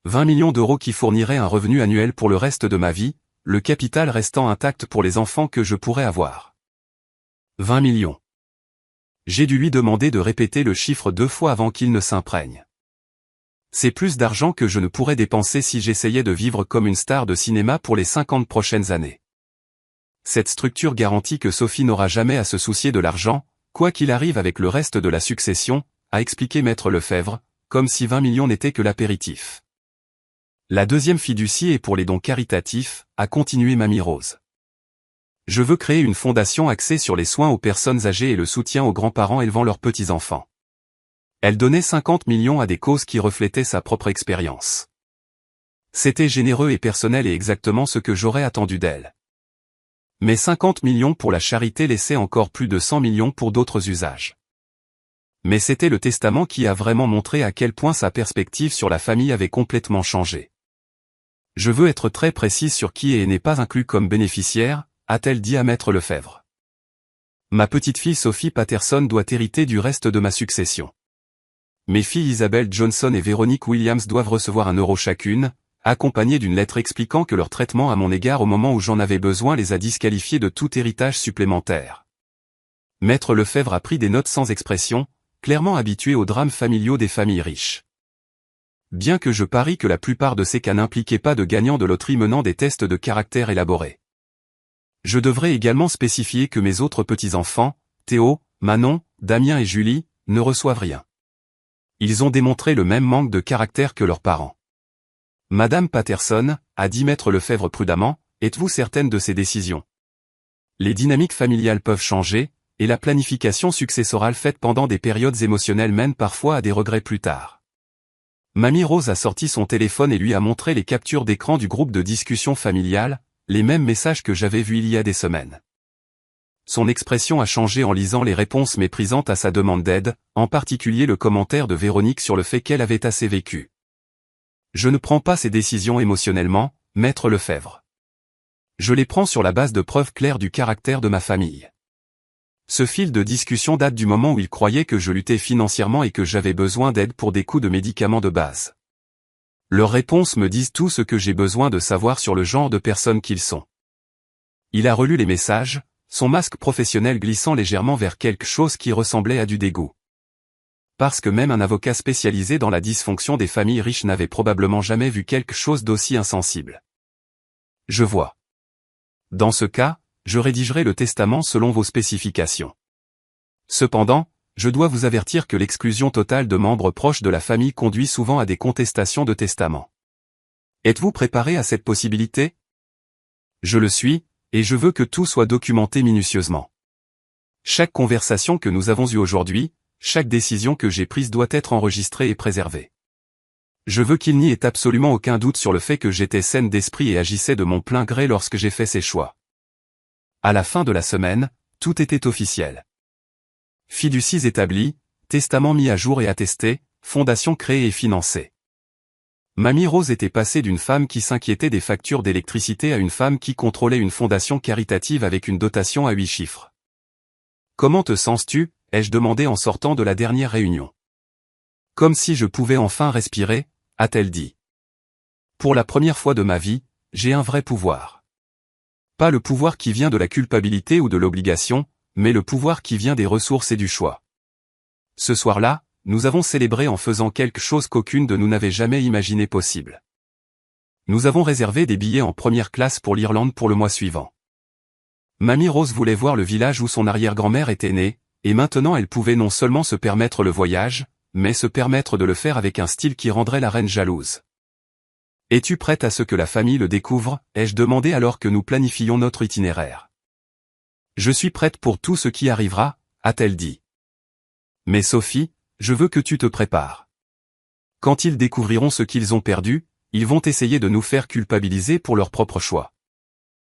20 millions d'euros qui fourniraient un revenu annuel pour le reste de ma vie, le capital restant intact pour les enfants que je pourrais avoir. 20 millions. J'ai dû lui demander de répéter le chiffre 2 fois avant qu'il ne s'imprègne. C'est plus d'argent que je ne pourrais dépenser si j'essayais de vivre comme une star de cinéma pour les 50 prochaines années. Cette structure garantit que Sophie n'aura jamais à se soucier de l'argent, quoi qu'il arrive avec le reste de la succession, a expliqué Maître Lefebvre, comme si 20 millions n'étaient que l'apéritif. La deuxième fiducie est pour les dons caritatifs, a continué Mamie Rose. Je veux créer une fondation axée sur les soins aux personnes âgées et le soutien aux grands-parents élevant leurs petits-enfants. Elle donnait 50 millions à des causes qui reflétaient sa propre expérience. C'était généreux et personnel et exactement ce que j'aurais attendu d'elle. Mais 50 millions pour la charité laissaient encore plus de 100 millions pour d'autres usages. Mais c'était le testament qui a vraiment montré à quel point sa perspective sur la famille avait complètement changé. Je veux être très précise sur qui est et n'est pas inclus comme bénéficiaire, a-t-elle dit à Maître Lefebvre. Ma petite-fille Sophie Patterson doit hériter du reste de ma succession. Mes filles Isabelle Johnson et Véronique Williams doivent recevoir 1 euro chacune, accompagnées d'une lettre expliquant que leur traitement à mon égard au moment où j'en avais besoin les a disqualifiées de tout héritage supplémentaire. Maître Lefebvre a pris des notes sans expression, clairement habitué aux drames familiaux des familles riches. Bien que je parie que la plupart de ces cas n'impliquaient pas de gagnants de loterie menant des tests de caractère élaborés. Je devrais également spécifier que mes autres petits-enfants, Théo, Manon, Damien et Julie, ne reçoivent rien. Ils ont démontré le même manque de caractère que leurs parents. Madame Patterson, a dit maître Lefebvre prudemment, êtes-vous certaine de ces décisions? Les dynamiques familiales peuvent changer, et la planification successorale faite pendant des périodes émotionnelles mène parfois à des regrets plus tard. Mamie Rose a sorti son téléphone et lui a montré les captures d'écran du groupe de discussion familiale, les mêmes messages que j'avais vus il y a des semaines. Son expression a changé en lisant les réponses méprisantes à sa demande d'aide, en particulier le commentaire de Véronique sur le fait qu'elle avait assez vécu. Je ne prends pas ces décisions émotionnellement, maître Lefebvre. Je les prends sur la base de preuves claires du caractère de ma famille. Ce fil de discussion date du moment où ils croyaient que je luttais financièrement et que j'avais besoin d'aide pour des coûts de médicaments de base. Leurs réponses me disent tout ce que j'ai besoin de savoir sur le genre de personnes qu'ils sont. Il a relu les messages, son masque professionnel glissant légèrement vers quelque chose qui ressemblait à du dégoût. Parce que même un avocat spécialisé dans la dysfonction des familles riches n'avait probablement jamais vu quelque chose d'aussi insensible. Je vois. Dans ce cas, je rédigerai le testament selon vos spécifications. Cependant, je dois vous avertir que l'exclusion totale de membres proches de la famille conduit souvent à des contestations de testament. Êtes-vous préparé à cette possibilité? Je le suis, et je veux que tout soit documenté minutieusement. Chaque conversation que nous avons eue aujourd'hui, chaque décision que j'ai prise doit être enregistrée et préservée. Je veux qu'il n'y ait absolument aucun doute sur le fait que j'étais saine d'esprit et agissais de mon plein gré lorsque j'ai fait ces choix. À la fin de la semaine, tout était officiel. Fiducies établie, testament mis à jour et attesté, fondation créée et financée. Mamie Rose était passée d'une femme qui s'inquiétait des factures d'électricité à une femme qui contrôlait une fondation caritative avec une dotation à 8 chiffres. « Comment te sens-tu » ai-je demandé en sortant de la dernière réunion. « Comme si je pouvais enfin respirer » a-t-elle dit. « Pour la première fois de ma vie, j'ai un vrai pouvoir. Pas le pouvoir qui vient de la culpabilité ou de l'obligation, mais le pouvoir qui vient des ressources et du choix. Ce soir-là, nous avons célébré en faisant quelque chose qu'aucune de nous n'avait jamais imaginé possible. Nous avons réservé des billets en première classe pour l'Irlande pour le mois suivant. Mamie Rose voulait voir le village où son arrière-grand-mère était née, et maintenant elle pouvait non seulement se permettre le voyage, mais se permettre de le faire avec un style qui rendrait la reine jalouse. « Es-tu prête à ce que la famille le découvre » ai-je demandé alors que nous planifions notre itinéraire. « Je suis prête pour tout ce qui arrivera » a-t-elle dit. « Mais Sophie, je veux que tu te prépares. Quand ils découvriront ce qu'ils ont perdu, ils vont essayer de nous faire culpabiliser pour leur propre choix.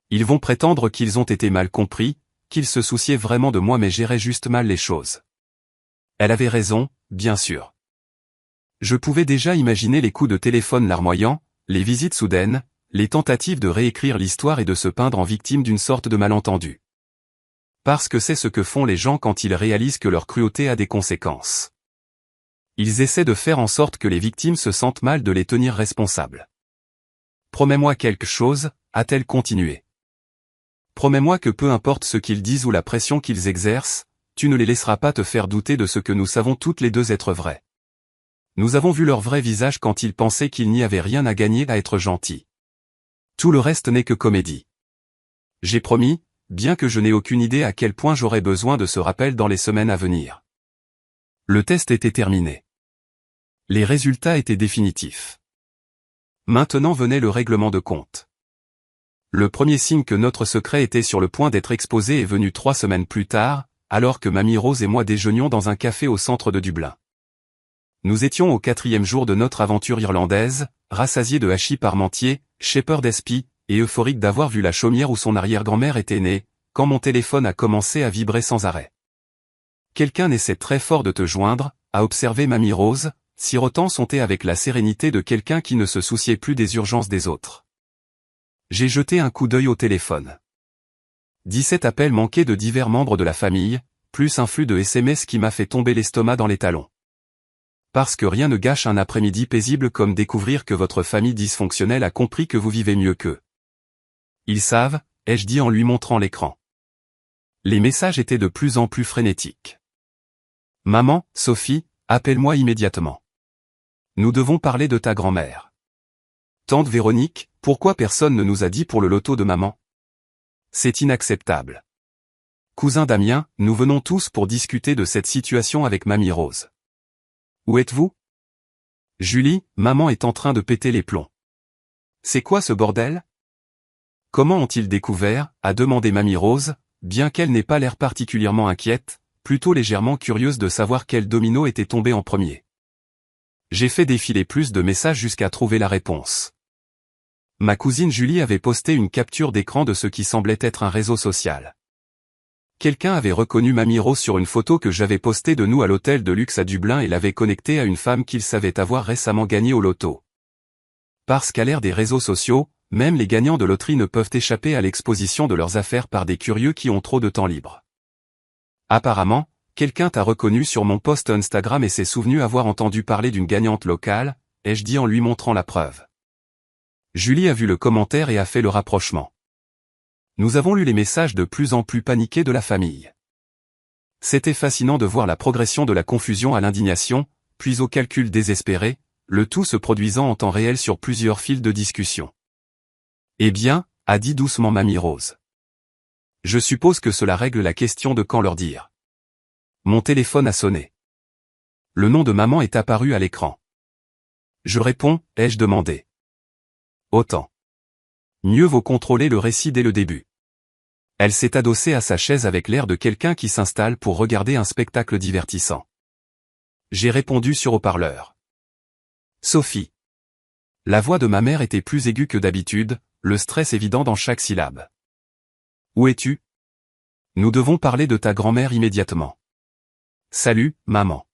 Ils vont prétendre qu'ils ont été mal compris, qu'ils se souciaient vraiment de moi mais géraient juste mal les choses. » Elle avait raison, bien sûr. Je pouvais déjà imaginer les coups de téléphone larmoyants, les visites soudaines, les tentatives de réécrire l'histoire et de se peindre en victime d'une sorte de malentendu. Parce que c'est ce que font les gens quand ils réalisent que leur cruauté a des conséquences. Ils essaient de faire en sorte que les victimes se sentent mal de les tenir responsables. « Promets-moi quelque chose » a-t-elle continué. « Promets-moi que peu importe ce qu'ils disent ou la pression qu'ils exercent, tu ne les laisseras pas te faire douter de ce que nous savons toutes les deux être vrai. Nous avons vu leur vrai visage quand ils pensaient qu'il n'y avait rien à gagner à être gentils. Tout le reste n'est que comédie. J'ai promis, bien que je n'ai aucune idée à quel point j'aurai besoin de ce rappel dans les semaines à venir. » Le test était terminé. Les résultats étaient définitifs. Maintenant venait le règlement de compte. Le premier signe que notre secret était sur le point d'être exposé est venu 3 semaines plus tard, alors que Mamie Rose et moi déjeunions dans un café au centre de Dublin. Nous étions au 4e jour de notre aventure irlandaise, rassasiés de hachis parmentier, shepherd espie, et euphoriques d'avoir vu la chaumière où son arrière-grand-mère était née, quand mon téléphone a commencé à vibrer sans arrêt. « Quelqu'un essaie très fort de te joindre » a observé Mamie Rose, sirotant son thé avec la sérénité de quelqu'un qui ne se souciait plus des urgences des autres. J'ai jeté un coup d'œil au téléphone. 17 appels manqués de divers membres de la famille, plus un flux de SMS qui m'a fait tomber l'estomac dans les talons. Parce que rien ne gâche un après-midi paisible comme découvrir que votre famille dysfonctionnelle a compris que vous vivez mieux qu'eux. Ils savent, ai-je dit en lui montrant l'écran. Les messages étaient de plus en plus frénétiques. Maman, Sophie, appelle-moi immédiatement. Nous devons parler de ta grand-mère. Tante Véronique, pourquoi personne ne nous a dit pour le loto de maman? C'est inacceptable. Cousin Damien, nous venons tous pour discuter de cette situation avec Mamie Rose. Où êtes-vous? Julie, maman est en train de péter les plombs. C'est quoi ce bordel? Comment ont-ils découvert? A demandé Mamie Rose, bien qu'elle n'ait pas l'air particulièrement inquiète, plutôt légèrement curieuse de savoir quel domino était tombé en premier. J'ai fait défiler plus de messages jusqu'à trouver la réponse. Ma cousine Julie avait posté une capture d'écran de ce qui semblait être un réseau social. Quelqu'un avait reconnu Mamie Rose sur une photo que j'avais postée de nous à l'hôtel de luxe à Dublin et l'avait connectée à une femme qu'il savait avoir récemment gagnée au loto. Parce qu'à l'ère des réseaux sociaux, même les gagnants de loterie ne peuvent échapper à l'exposition de leurs affaires par des curieux qui ont trop de temps libre. Apparemment, quelqu'un t'a reconnu sur mon post Instagram et s'est souvenu avoir entendu parler d'une gagnante locale, ai-je dit en lui montrant la preuve. Julie a vu le commentaire et a fait le rapprochement. Nous avons lu les messages de plus en plus paniqués de la famille. C'était fascinant de voir la progression de la confusion à l'indignation, puis au calcul désespéré, le tout se produisant en temps réel sur plusieurs fils de discussion. Eh bien, a dit doucement Mamie Rose. Je suppose que cela règle la question de quand leur dire. Mon téléphone a sonné. Le nom de maman est apparu à l'écran. Je réponds, ai-je demandé. Autant. Mieux vaut contrôler le récit dès le début. Elle s'est adossée à sa chaise avec l'air de quelqu'un qui s'installe pour regarder un spectacle divertissant. J'ai répondu sur haut-parleur. Sophie. La voix de ma mère était plus aiguë que d'habitude, le stress évident dans chaque syllabe. Où es-tu? Nous devons parler de ta grand-mère immédiatement. Salut, maman.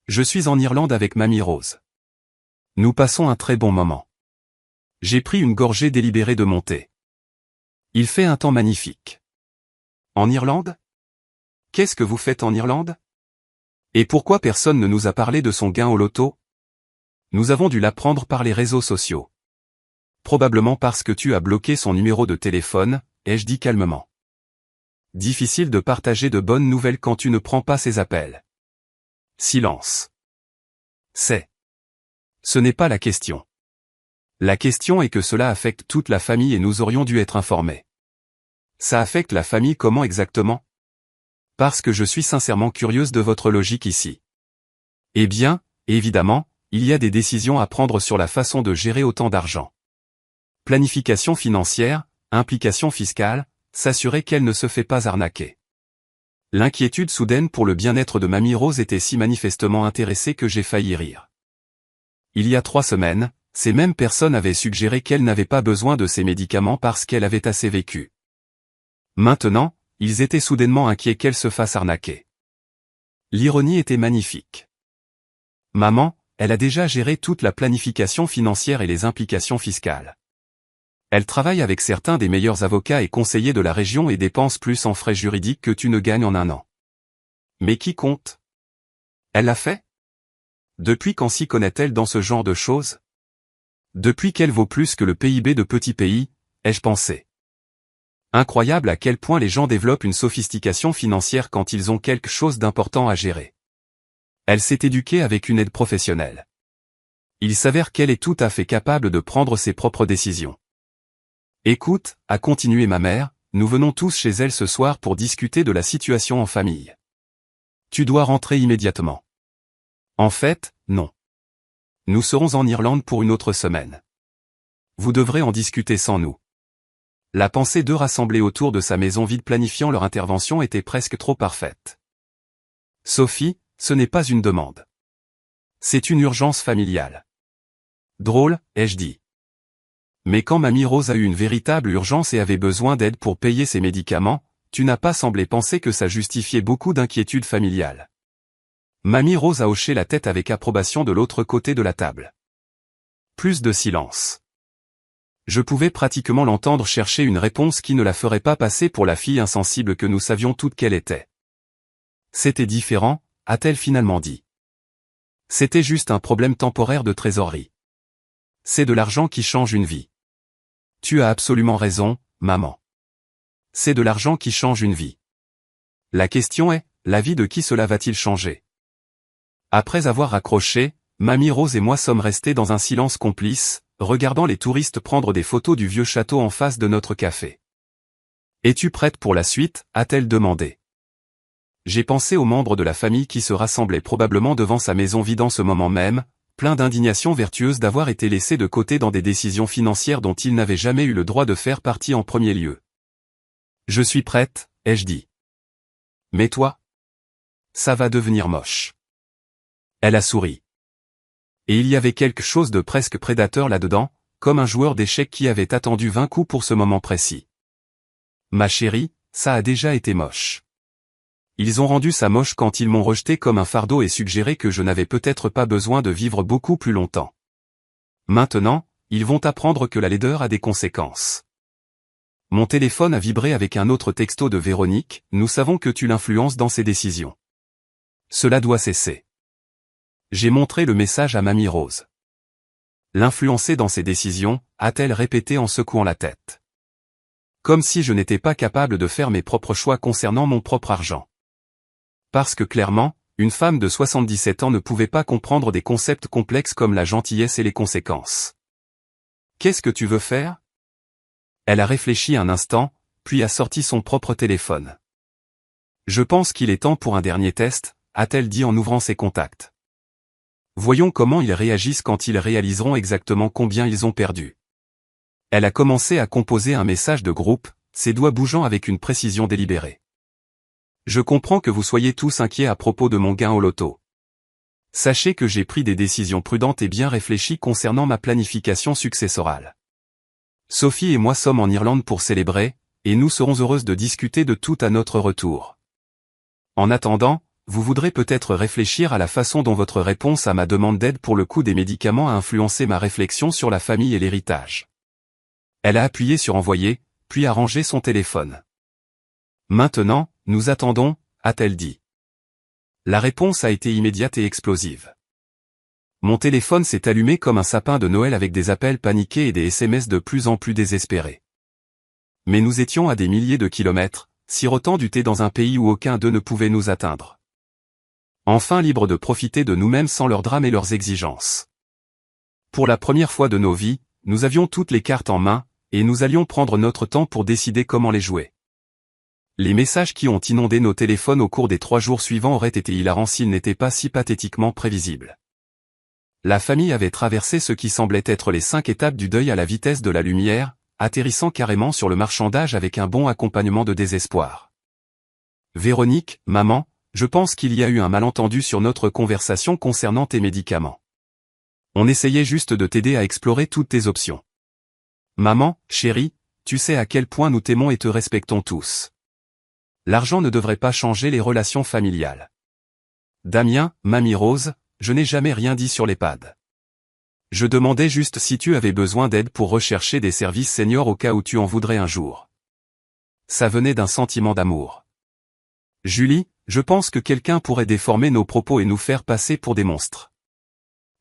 Je suis en Irlande avec Mamie Rose. Nous passons un très bon moment. J'ai pris une gorgée délibérée de mon thé. Il fait un temps magnifique. En Irlande? Qu'est-ce que vous faites en Irlande? Et pourquoi personne ne nous a parlé de son gain au loto? Nous avons dû l'apprendre par les réseaux sociaux. Probablement parce que tu as bloqué son numéro de téléphone, ai-je dit calmement. Difficile de partager de bonnes nouvelles quand tu ne prends pas ses appels. Silence. Ce n'est pas la question. La question est que cela affecte toute la famille et nous aurions dû être informés. Ça affecte la famille comment exactement? Parce que je suis sincèrement curieuse de votre logique ici. Eh bien, évidemment, il y a des décisions à prendre sur la façon de gérer autant d'argent. Planification financière, implication fiscale, s'assurer qu'elle ne se fait pas arnaquer. L'inquiétude soudaine pour le bien-être de Mamie Rose était si manifestement intéressée que j'ai failli rire. Il y a 3 semaines, ces mêmes personnes avaient suggéré qu'elle n'avait pas besoin de ces médicaments parce qu'elle avait assez vécu. Maintenant, ils étaient soudainement inquiets qu'elle se fasse arnaquer. L'ironie était magnifique. Maman, elle a déjà géré toute la planification financière et les implications fiscales. Elle travaille avec certains des meilleurs avocats et conseillers de la région et dépense plus en frais juridiques que tu ne gagnes en un an. Mais qui compte? Elle l'a fait? Depuis quand s'y connaît-elle dans ce genre de choses? Depuis qu'elle vaut plus que le PIB de petits pays, ai-je pensé. Incroyable à quel point les gens développent une sophistication financière quand ils ont quelque chose d'important à gérer. Elle s'est éduquée avec une aide professionnelle. Il s'avère qu'elle est tout à fait capable de prendre ses propres décisions. Écoute, a continué ma mère, nous venons tous chez elle ce soir pour discuter de la situation en famille. Tu dois rentrer immédiatement. En fait, non. Nous serons en Irlande pour une autre semaine. Vous devrez en discuter sans nous. La pensée d'eux rassemblés autour de sa maison vide planifiant leur intervention était presque trop parfaite. Sophie, ce n'est pas une demande. C'est une urgence familiale. Drôle, ai-je dit. Mais quand Mamie Rose a eu une véritable urgence et avait besoin d'aide pour payer ses médicaments, tu n'as pas semblé penser que ça justifiait beaucoup d'inquiétude familiale. Mamie Rose a hoché la tête avec approbation de l'autre côté de la table. Plus de silence. Je pouvais pratiquement l'entendre chercher une réponse qui ne la ferait pas passer pour la fille insensible que nous savions toutes qu'elle était. C'était différent, a-t-elle finalement dit. C'était juste un problème temporaire de trésorerie. C'est de l'argent qui change une vie. Tu as absolument raison, maman. C'est de l'argent qui change une vie. La question est, la vie de qui cela va-t-il changer? Après avoir raccroché, Mamie Rose et moi sommes restés dans un silence complice, regardant les touristes prendre des photos du vieux château en face de notre café. « Es-tu prête pour la suite ?» a-t-elle demandé. J'ai pensé aux membres de la famille qui se rassemblaient probablement devant sa maison vide en ce moment même, plein d'indignation vertueuse d'avoir été laissés de côté dans des décisions financières dont ils n'avaient jamais eu le droit de faire partie en premier lieu. « Je suis prête, ai-je dit. Mais toi ? Ça va devenir moche. » Elle a souri. Et il y avait quelque chose de presque prédateur là-dedans, comme un joueur d'échecs qui avait attendu 20 coups pour ce moment précis. « Ma chérie, ça a déjà été moche. Ils ont rendu ça moche quand ils m'ont rejeté comme un fardeau et suggéré que je n'avais peut-être pas besoin de vivre beaucoup plus longtemps. Maintenant, ils vont apprendre que la laideur a des conséquences. » Mon téléphone a vibré avec un autre texto de Véronique, « Nous savons que tu l'influences dans ses décisions. Cela doit cesser. » J'ai montré le message à Mamie Rose. « L'influencer dans ses décisions », a-t-elle répété en secouant la tête. Comme si je n'étais pas capable de faire mes propres choix concernant mon propre argent. Parce que clairement, une femme de 77 ans ne pouvait pas comprendre des concepts complexes comme la gentillesse et les conséquences. « Qu'est-ce que tu veux faire ?» Elle a réfléchi un instant, puis a sorti son propre téléphone. « Je pense qu'il est temps pour un dernier test », a-t-elle dit en ouvrant ses contacts. « Voyons comment ils réagissent quand ils réaliseront exactement combien ils ont perdu. » Elle a commencé à composer un message de groupe, ses doigts bougeant avec une précision délibérée. Je comprends que vous soyez tous inquiets à propos de mon gain au loto. Sachez que j'ai pris des décisions prudentes et bien réfléchies concernant ma planification successorale. Sophie et moi sommes en Irlande pour célébrer, et nous serons heureuses de discuter de tout à notre retour. En attendant, vous voudrez peut-être réfléchir à la façon dont votre réponse à ma demande d'aide pour le coût des médicaments a influencé ma réflexion sur la famille et l'héritage. Elle a appuyé sur envoyer, puis a rangé son téléphone. Maintenant, nous attendons, a-t-elle dit. La réponse a été immédiate et explosive. Mon téléphone s'est allumé comme un sapin de Noël avec des appels paniqués et des SMS de plus en plus désespérés. Mais nous étions à des milliers de kilomètres, sirotant du thé dans un pays où aucun d'eux ne pouvait nous atteindre. Enfin libres de profiter de nous-mêmes sans leurs drames et leurs exigences. Pour la première fois de nos vies, nous avions toutes les cartes en main, et nous allions prendre notre temps pour décider comment les jouer. Les messages qui ont inondé nos téléphones au cours des 3 jours suivants auraient été hilarants s'ils n'étaient pas si pathétiquement prévisibles. La famille avait traversé ce qui semblait être les 5 étapes du deuil à la vitesse de la lumière, atterrissant carrément sur le marchandage avec un bon accompagnement de désespoir. Véronique, maman, je pense qu'il y a eu un malentendu sur notre conversation concernant tes médicaments. On essayait juste de t'aider à explorer toutes tes options. Maman, chérie, tu sais à quel point nous t'aimons et te respectons tous. L'argent ne devrait pas changer les relations familiales. Damien, Mamie Rose, je n'ai jamais rien dit sur l'EHPAD. Je demandais juste si tu avais besoin d'aide pour rechercher des services seniors au cas où tu en voudrais un jour. Ça venait d'un sentiment d'amour. Julie, je pense que quelqu'un pourrait déformer nos propos et nous faire passer pour des monstres.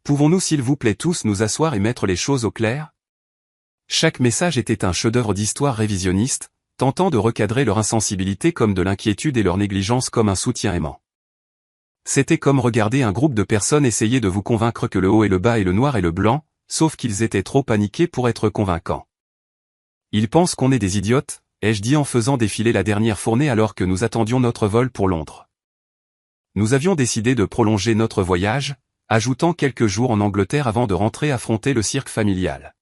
Pouvons-nous s'il vous plaît tous nous asseoir et mettre les choses au clair ? Chaque message était un chef-d'œuvre d'histoire révisionniste, tentant de recadrer leur insensibilité comme de l'inquiétude et leur négligence comme un soutien aimant. C'était comme regarder un groupe de personnes essayer de vous convaincre que le haut et le bas et le noir et le blanc, sauf qu'ils étaient trop paniqués pour être convaincants. Ils pensent qu'on est des idiotes, ai-je dit en faisant défiler la dernière fournée alors que nous attendions notre vol pour Londres. Nous avions décidé de prolonger notre voyage, ajoutant quelques jours en Angleterre avant de rentrer affronter le cirque familial.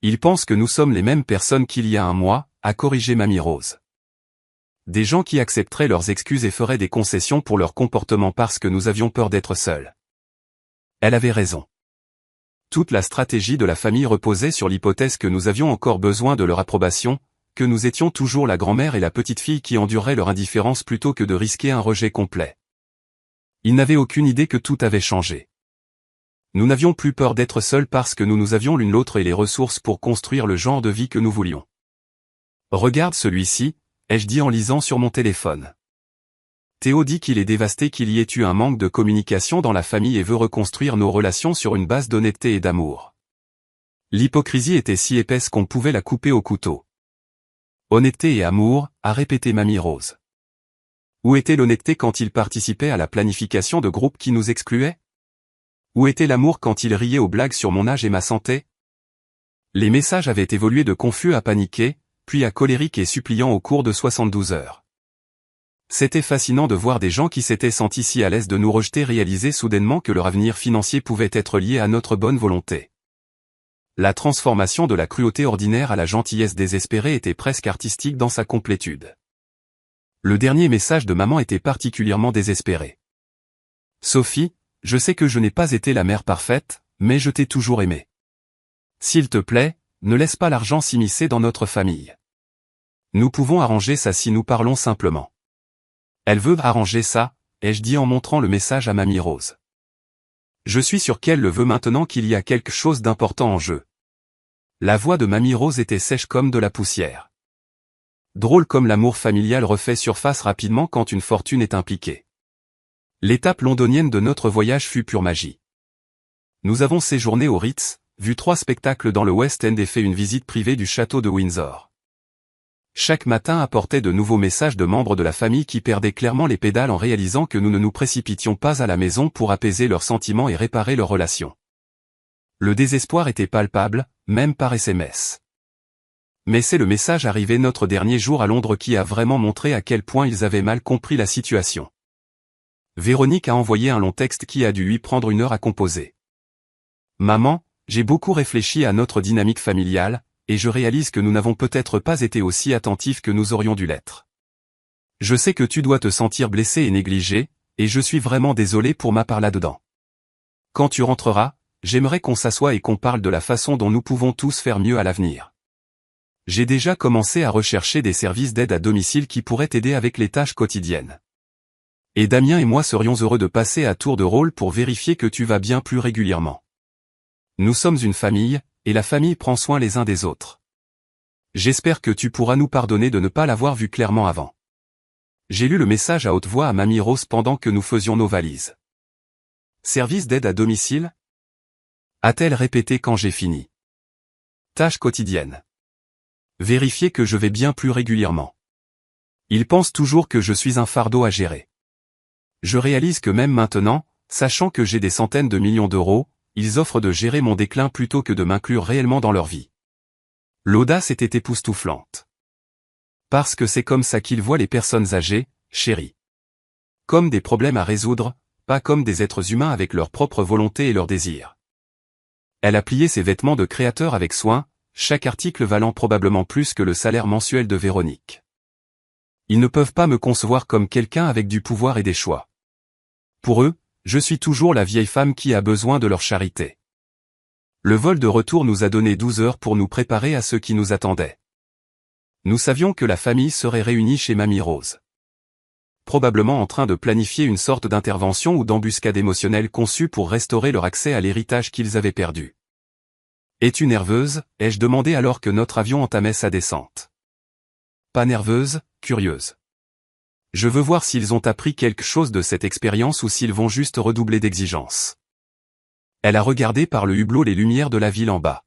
Ils pensent que nous sommes les mêmes personnes qu'il y a un mois, a corrigé Mamie Rose. Des gens qui accepteraient leurs excuses et feraient des concessions pour leur comportement parce que nous avions peur d'être seuls. Elle avait raison. Toute la stratégie de la famille reposait sur l'hypothèse que nous avions encore besoin de leur approbation, que nous étions toujours la grand-mère et la petite-fille qui endureraient leur indifférence plutôt que de risquer un rejet complet. Ils n'avaient aucune idée que tout avait changé. Nous n'avions plus peur d'être seuls parce que nous avions l'une l'autre et les ressources pour construire le genre de vie que nous voulions. Regarde celui-ci, ai-je dit en lisant sur mon téléphone. Théo dit qu'il est dévasté qu'il y ait eu un manque de communication dans la famille et veut reconstruire nos relations sur une base d'honnêteté et d'amour. L'hypocrisie était si épaisse qu'on pouvait la couper au couteau. Honnêteté et amour, a répété Mamie Rose. Où était l'honnêteté quand il participait à la planification de groupes qui nous excluaient? Où était l'amour quand il riait aux blagues sur mon âge et ma santé? Les messages avaient évolué de confus à paniqués, puis à colériques et suppliants au cours de 72 heures. C'était fascinant de voir des gens qui s'étaient sentis si à l'aise de nous rejeter réaliser soudainement que leur avenir financier pouvait être lié à notre bonne volonté. La transformation de la cruauté ordinaire à la gentillesse désespérée était presque artistique dans sa complétude. Le dernier message de maman était particulièrement désespéré. Sophie, je sais que je n'ai pas été la mère parfaite, mais je t'ai toujours aimée. S'il te plaît, ne laisse pas l'argent s'immiscer dans notre famille. Nous pouvons arranger ça si nous parlons simplement. Elle veut arranger ça, ai-je dit en montrant le message à Mamie Rose. Je suis sûr qu'elle le veut maintenant qu'il y a quelque chose d'important en jeu. La voix de Mamie Rose était sèche comme de la poussière. Drôle comme l'amour familial refait surface rapidement quand une fortune est impliquée. L'étape londonienne de notre voyage fut pure magie. Nous avons séjourné au Ritz, vu 3 spectacles dans le West End et fait une visite privée du château de Windsor. Chaque matin apportait de nouveaux messages de membres de la famille qui perdaient clairement les pédales en réalisant que nous ne nous précipitions pas à la maison pour apaiser leurs sentiments et réparer leurs relations. Le désespoir était palpable, même par SMS. Mais c'est le message arrivé notre dernier jour à Londres qui a vraiment montré à quel point ils avaient mal compris la situation. Véronique a envoyé un long texte qui a dû lui prendre 1 heure à composer. Maman, j'ai beaucoup réfléchi à notre dynamique familiale, et je réalise que nous n'avons peut-être pas été aussi attentifs que nous aurions dû l'être. Je sais que tu dois te sentir blessé et négligé, et je suis vraiment désolé pour ma part là-dedans. Quand tu rentreras, j'aimerais qu'on s'assoie et qu'on parle de la façon dont nous pouvons tous faire mieux à l'avenir. J'ai déjà commencé à rechercher des services d'aide à domicile qui pourraient t'aider avec les tâches quotidiennes. Et Damien et moi serions heureux de passer à tour de rôle pour vérifier que tu vas bien plus régulièrement. Nous sommes une famille, et la famille prend soin les uns des autres. J'espère que tu pourras nous pardonner de ne pas l'avoir vu clairement avant. J'ai lu le message à haute voix à Mamie Rose pendant que nous faisions nos valises. Service d'aide à domicile? A-t-elle répété quand j'ai fini. Tâche quotidienne. Vérifier que je vais bien plus régulièrement. Ils pensent toujours que je suis un fardeau à gérer. Je réalise que même maintenant, sachant que j'ai des centaines de millions d'euros, ils offrent de gérer mon déclin plutôt que de m'inclure réellement dans leur vie. L'audace était époustouflante. Parce que c'est comme ça qu'ils voient les personnes âgées, chérie. Comme des problèmes à résoudre, pas comme des êtres humains avec leur propre volonté et leurs désirs. Elle a plié ses vêtements de créateur avec soin, chaque article valant probablement plus que le salaire mensuel de Véronique. Ils ne peuvent pas me concevoir comme quelqu'un avec du pouvoir et des choix. Pour eux, je suis toujours la vieille femme qui a besoin de leur charité. Le vol de retour nous a donné 12 heures pour nous préparer à ce qui nous attendait. Nous savions que la famille serait réunie chez Mamie Rose. Probablement en train de planifier une sorte d'intervention ou d'embuscade émotionnelle conçue pour restaurer leur accès à l'héritage qu'ils avaient perdu. « Es-tu nerveuse ?» ai-je demandé alors que notre avion entamait sa descente. Pas nerveuse, curieuse. Je veux voir s'ils ont appris quelque chose de cette expérience ou s'ils vont juste redoubler d'exigence. Elle a regardé par le hublot les lumières de la ville en bas.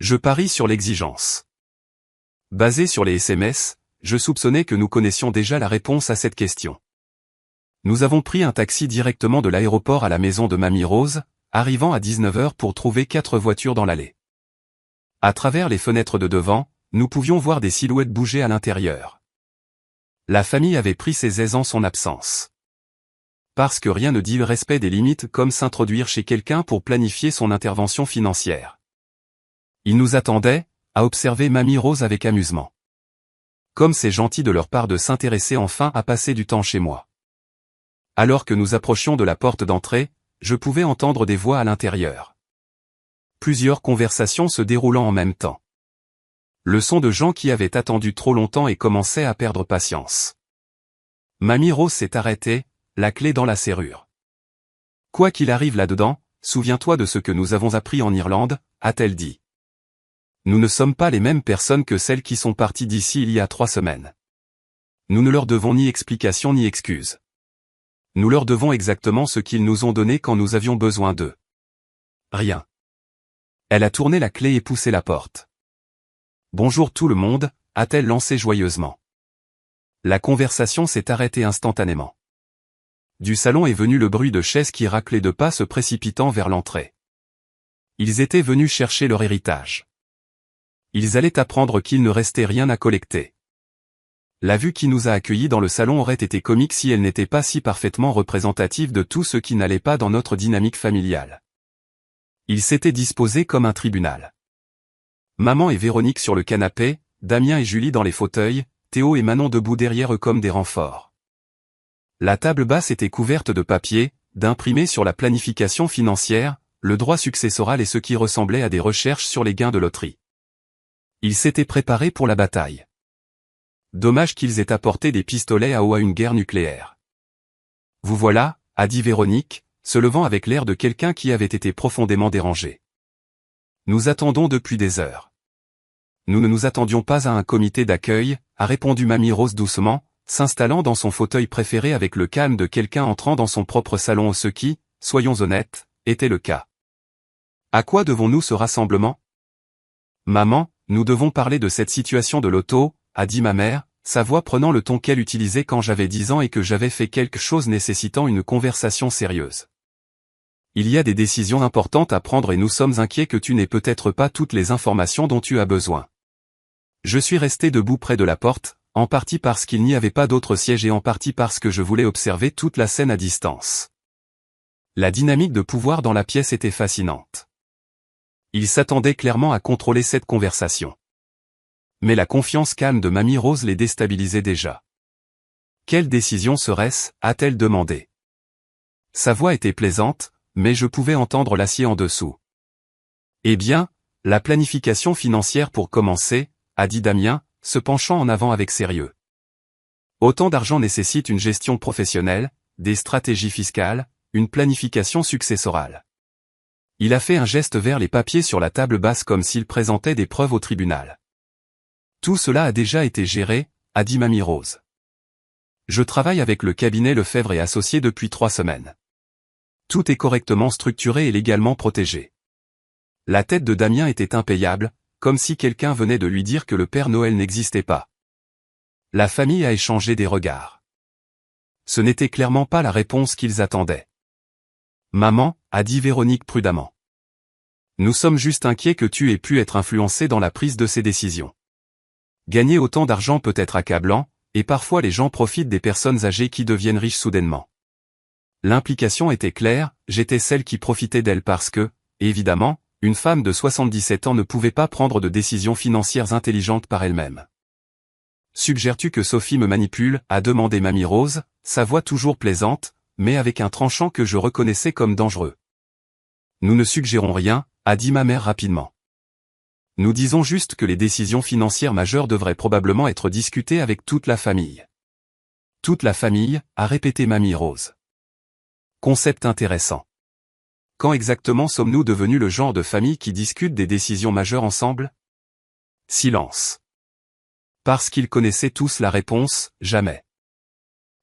Je parie sur l'exigence. Basé sur les SMS, je soupçonnais que nous connaissions déjà la réponse à cette question. Nous avons pris un taxi directement de l'aéroport à la maison de Mamie Rose, arrivant à 19 h pour trouver 4 voitures dans l'allée. À travers les fenêtres de devant, nous pouvions voir des silhouettes bouger à l'intérieur. La famille avait pris ses aises en son absence. Parce que rien ne dit le respect des limites comme s'introduire chez quelqu'un pour planifier son intervention financière. Ils nous attendaient, à observer Mamie Rose avec amusement. Comme c'est gentil de leur part de s'intéresser enfin à passer du temps chez moi. Alors que nous approchions de la porte d'entrée, je pouvais entendre des voix à l'intérieur. Plusieurs conversations se déroulant en même temps. Le son de gens qui avaient attendu trop longtemps et commençaient à perdre patience. Mamie Rose s'est arrêtée, la clé dans la serrure. Quoi qu'il arrive là-dedans, souviens-toi de ce que nous avons appris en Irlande, a-t-elle dit. Nous ne sommes pas les mêmes personnes que celles qui sont parties d'ici il y a 3 semaines. Nous ne leur devons ni explication ni excuse. Nous leur devons exactement ce qu'ils nous ont donné quand nous avions besoin d'eux. Rien. Elle a tourné la clé et poussé la porte. Bonjour tout le monde, a-t-elle lancé joyeusement. La conversation s'est arrêtée instantanément. Du salon est venu le bruit de chaises qui raclaient de pas se précipitant vers l'entrée. Ils étaient venus chercher leur héritage. Ils allaient apprendre qu'il ne restait rien à collecter. La vue qui nous a accueillis dans le salon aurait été comique si elle n'était pas si parfaitement représentative de tout ce qui n'allait pas dans notre dynamique familiale. Ils s'étaient disposés comme un tribunal. Maman et Véronique sur le canapé, Damien et Julie dans les fauteuils, Théo et Manon debout derrière eux comme des renforts. La table basse était couverte de papier, d'imprimés sur la planification financière, le droit successoral et ce qui ressemblait à des recherches sur les gains de loterie. Ils s'étaient préparés pour la bataille. Dommage qu'ils aient apporté des pistolets à eau à une guerre nucléaire. Vous voilà, a dit Véronique, se levant avec l'air de quelqu'un qui avait été profondément dérangé. Nous attendons depuis des heures. Nous ne nous attendions pas à un comité d'accueil, a répondu Mamie Rose doucement, s'installant dans son fauteuil préféré avec le calme de quelqu'un entrant dans son propre salon, ce qui, soyons honnêtes, était le cas. À quoi devons-nous ce rassemblement? Maman, nous devons parler de cette situation de l'auto, a dit ma mère, sa voix prenant le ton qu'elle utilisait quand j'avais 10 ans et que j'avais fait quelque chose nécessitant une conversation sérieuse. Il y a des décisions importantes à prendre et nous sommes inquiets que tu n'aies peut-être pas toutes les informations dont tu as besoin. Je suis resté debout près de la porte, en partie parce qu'il n'y avait pas d'autre siège et en partie parce que je voulais observer toute la scène à distance. La dynamique de pouvoir dans la pièce était fascinante. Il s'attendait clairement à contrôler cette conversation. Mais la confiance calme de Mamie Rose les déstabilisait déjà. Quelle décision serait-ce, a-t-elle demandé. Sa voix était plaisante, mais je pouvais entendre l'acier en dessous. Eh bien, la planification financière pour commencer, a dit Damien, se penchant en avant avec sérieux. Autant d'argent nécessite une gestion professionnelle, des stratégies fiscales, une planification successorale. Il a fait un geste vers les papiers sur la table basse comme s'il présentait des preuves au tribunal. Tout cela a déjà été géré, a dit Mamie Rose. Je travaille avec le cabinet Lefebvre et Associés depuis 3 semaines. Tout est correctement structuré et légalement protégé. La tête de Damien était impayable, comme si quelqu'un venait de lui dire que le Père Noël n'existait pas. La famille a échangé des regards. Ce n'était clairement pas la réponse qu'ils attendaient. Maman, a dit Véronique prudemment. Nous sommes juste inquiets que tu aies pu être influencé dans la prise de ces décisions. Gagner autant d'argent peut être accablant, et parfois les gens profitent des personnes âgées qui deviennent riches soudainement. L'implication était claire, j'étais celle qui profitait d'elle parce que, évidemment, une femme de 77 ans ne pouvait pas prendre de décisions financières intelligentes par elle-même. Suggères-tu que Sophie me manipule, a demandé Mamie Rose, sa voix toujours plaisante, mais avec un tranchant que je reconnaissais comme dangereux. Nous ne suggérons rien, a dit ma mère rapidement. Nous disons juste que les décisions financières majeures devraient probablement être discutées avec toute la famille. Toute la famille, a répété Mamie Rose. Concept intéressant. Quand exactement sommes-nous devenus le genre de famille qui discute des décisions majeures ensemble? Silence. Parce qu'ils connaissaient tous la réponse, jamais.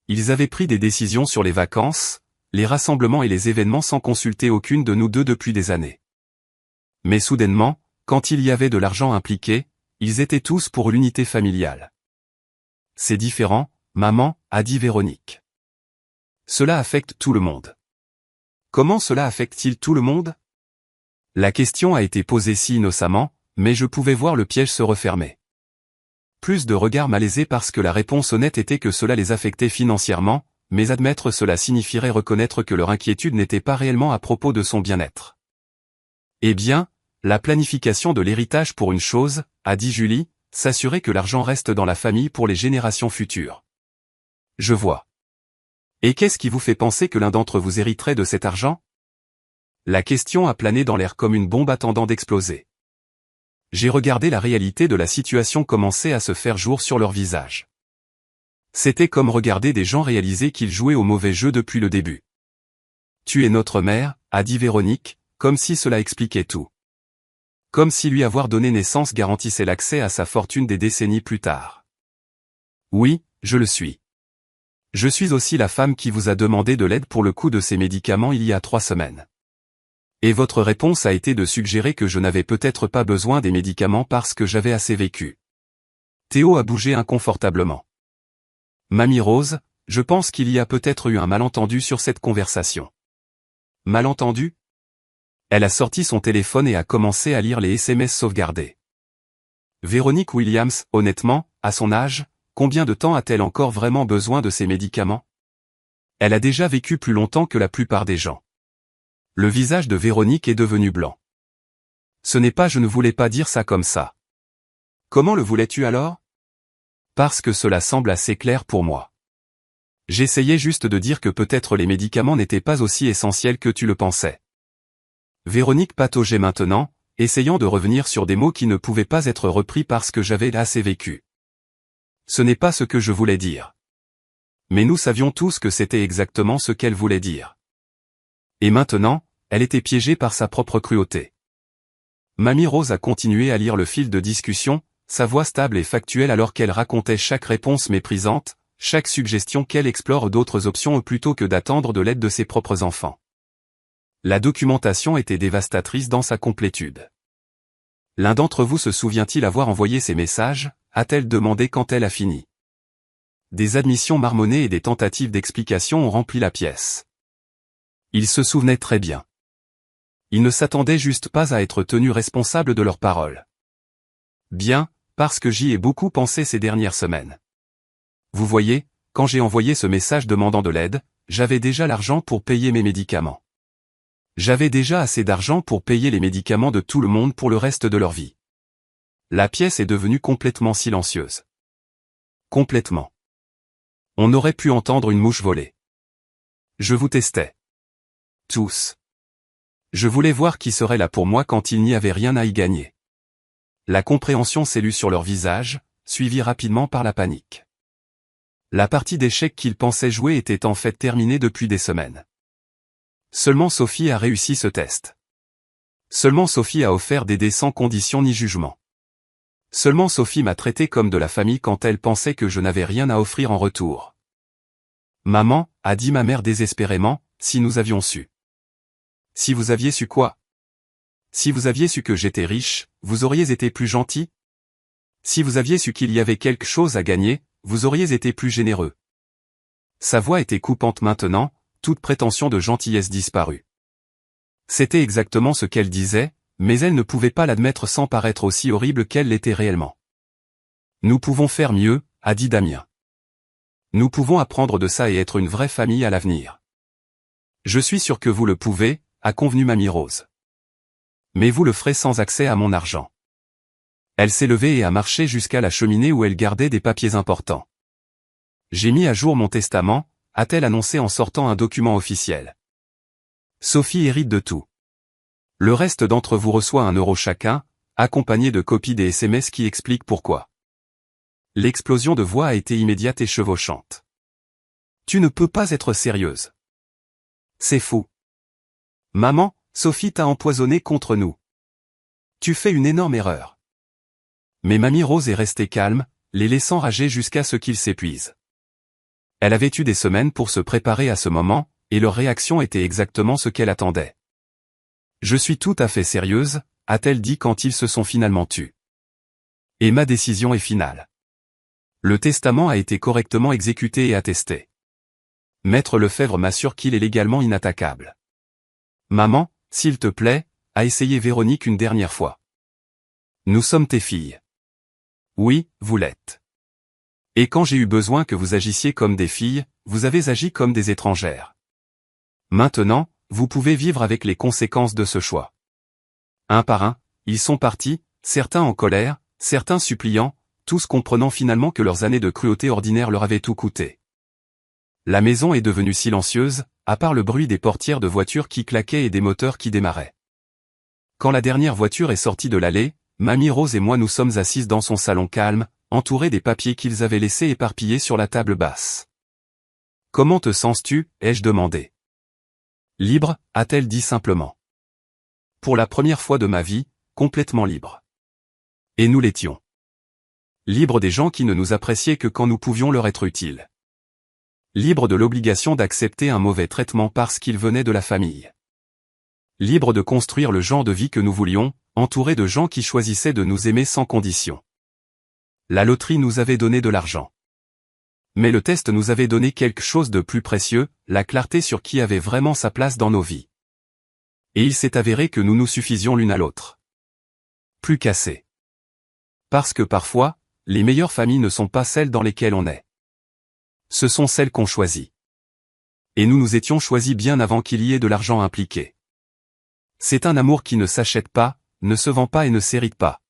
Ils avaient pris des décisions sur les vacances, les rassemblements et les événements sans consulter aucune de nous deux depuis des années. Mais soudainement, quand il y avait de l'argent impliqué, ils étaient tous pour l'unité familiale. C'est différent, maman, a dit Véronique. Cela affecte tout le monde. Comment cela affecte-t-il tout le monde? La question a été posée si innocemment, mais je pouvais voir le piège se refermer. Plus de regards malaisés parce que la réponse honnête était que cela les affectait financièrement, mais admettre cela signifierait reconnaître que leur inquiétude n'était pas réellement à propos de son bien-être. Eh bien, la planification de l'héritage pour une chose, a dit Julie, s'assurer que l'argent reste dans la famille pour les générations futures. Je vois. Et qu'est-ce qui vous fait penser que l'un d'entre vous hériterait de cet argent? La question a plané dans l'air comme une bombe attendant d'exploser. J'ai regardé la réalité de la situation commencer à se faire jour sur leur visage. C'était comme regarder des gens réaliser qu'ils jouaient au mauvais jeu depuis le début. Tu es notre mère, a dit Véronique, comme si cela expliquait tout. Comme si lui avoir donné naissance garantissait l'accès à sa fortune des décennies plus tard. Oui, je le suis. Je suis aussi la femme qui vous a demandé de l'aide pour le coût de ces médicaments il y a 3 semaines. Et votre réponse a été de suggérer que je n'avais peut-être pas besoin des médicaments parce que j'avais assez vécu. Théo a bougé inconfortablement. Mamie Rose, je pense qu'il y a peut-être eu un malentendu sur cette conversation. Malentendu? Elle a sorti son téléphone et a commencé à lire les SMS sauvegardés. Véronique Williams, honnêtement, à son âge, combien de temps a-t-elle encore vraiment besoin de ces médicaments? Elle a déjà vécu plus longtemps que la plupart des gens. Le visage de Véronique est devenu blanc. Ce n'est pas je ne voulais pas dire ça comme ça. Comment le voulais-tu alors? Parce que cela semble assez clair pour moi. J'essayais juste de dire que peut-être les médicaments n'étaient pas aussi essentiels que tu le pensais. Véronique pataugeait maintenant, essayant de revenir sur des mots qui ne pouvaient pas être repris parce que j'avais assez vécu. Ce n'est pas ce que je voulais dire. Mais nous savions tous que c'était exactement ce qu'elle voulait dire. Et maintenant, elle était piégée par sa propre cruauté. Mamie Rose a continué à lire le fil de discussion, sa voix stable et factuelle alors qu'elle racontait chaque réponse méprisante, chaque suggestion qu'elle explore d'autres options plutôt que d'attendre de l'aide de ses propres enfants. La documentation était dévastatrice dans sa complétude. L'un d'entre vous se souvient-il avoir envoyé ces messages, a-t-elle demandé quand elle a fini. Des admissions marmonnées et des tentatives d'explication ont rempli la pièce. Il se souvenait très bien. Il ne s'attendait juste pas à être tenu responsable de leurs paroles. Bien, parce que j'y ai beaucoup pensé ces dernières semaines. Vous voyez, quand j'ai envoyé ce message demandant de l'aide, j'avais déjà l'argent pour payer mes médicaments. J'avais déjà assez d'argent pour payer les médicaments de tout le monde pour le reste de leur vie. La pièce est devenue complètement silencieuse. Complètement. On aurait pu entendre une mouche voler. Je vous testais. Tous. Je voulais voir qui serait là pour moi quand il n'y avait rien à y gagner. La compréhension s'est lue sur leur visage, suivie rapidement par la panique. La partie d'échecs qu'ils pensaient jouer était en fait terminée depuis des semaines. Seulement Sophie a réussi ce test. Seulement Sophie a offert des dés sans condition ni jugement. Seulement Sophie m'a traité comme de la famille quand elle pensait que je n'avais rien à offrir en retour. Maman, a dit ma mère désespérément, si nous avions su. Si vous aviez su quoi? Si vous aviez su que j'étais riche, vous auriez été plus gentil? Si vous aviez su qu'il y avait quelque chose à gagner, vous auriez été plus généreux. Sa voix était coupante maintenant, toute prétention de gentillesse disparue. C'était exactement ce qu'elle disait, mais elle ne pouvait pas l'admettre sans paraître aussi horrible qu'elle l'était réellement. Nous pouvons faire mieux, a dit Damien. Nous pouvons apprendre de ça et être une vraie famille à l'avenir. Je suis sûr que vous le pouvez, a convenu Mamie Rose. Mais vous le ferez sans accès à mon argent. Elle s'est levée et a marché jusqu'à la cheminée où elle gardait des papiers importants. J'ai mis à jour mon testament, a-t-elle annoncé en sortant un document officiel. Sophie hérite de tout. Le reste d'entre vous reçoit 1 euro chacun, accompagné de copies des SMS qui expliquent pourquoi. L'explosion de voix a été immédiate et chevauchante. Tu ne peux pas être sérieuse. C'est fou. Maman, Sophie t'a empoisonné contre nous. Tu fais une énorme erreur. Mais Mamie Rose est restée calme, les laissant rager jusqu'à ce qu'ils s'épuisent. Elle avait eu des semaines pour se préparer à ce moment, et leur réaction était exactement ce qu'elle attendait. Je suis tout à fait sérieuse, a-t-elle dit quand ils se sont finalement tus. Et ma décision est finale. Le testament a été correctement exécuté et attesté. Maître Lefebvre m'assure qu'il est légalement inattaquable. Maman, s'il te plaît, a essayé Véronique une dernière fois. Nous sommes tes filles. Oui, vous l'êtes. Et quand j'ai eu besoin que vous agissiez comme des filles, vous avez agi comme des étrangères. Maintenant, vous pouvez vivre avec les conséquences de ce choix. Un par un, ils sont partis, certains en colère, certains suppliants, tous comprenant finalement que leurs années de cruauté ordinaire leur avaient tout coûté. La maison est devenue silencieuse, à part le bruit des portières de voitures qui claquaient et des moteurs qui démarraient. Quand la dernière voiture est sortie de l'allée, Mamie Rose et moi nous sommes assises dans son salon calme, entourés des papiers qu'ils avaient laissés éparpillés sur la table basse. « Comment te sens-tu » ai-je demandé. « Libre » a-t-elle dit simplement. Pour la première fois de ma vie, complètement libre. Et nous l'étions. Libre des gens qui ne nous appréciaient que quand nous pouvions leur être utiles. Libre de l'obligation d'accepter un mauvais traitement parce qu'il venait de la famille. Libre de construire le genre de vie que nous voulions, entouré de gens qui choisissaient de nous aimer sans condition. La loterie nous avait donné de l'argent. Mais le test nous avait donné quelque chose de plus précieux, la clarté sur qui avait vraiment sa place dans nos vies. Et il s'est avéré que nous nous suffisions l'une à l'autre. Plus qu'assez. Parce que parfois, les meilleures familles ne sont pas celles dans lesquelles on est. Ce sont celles qu'on choisit. Et nous nous étions choisis bien avant qu'il y ait de l'argent impliqué. C'est un amour qui ne s'achète pas, ne se vend pas et ne s'hérite pas.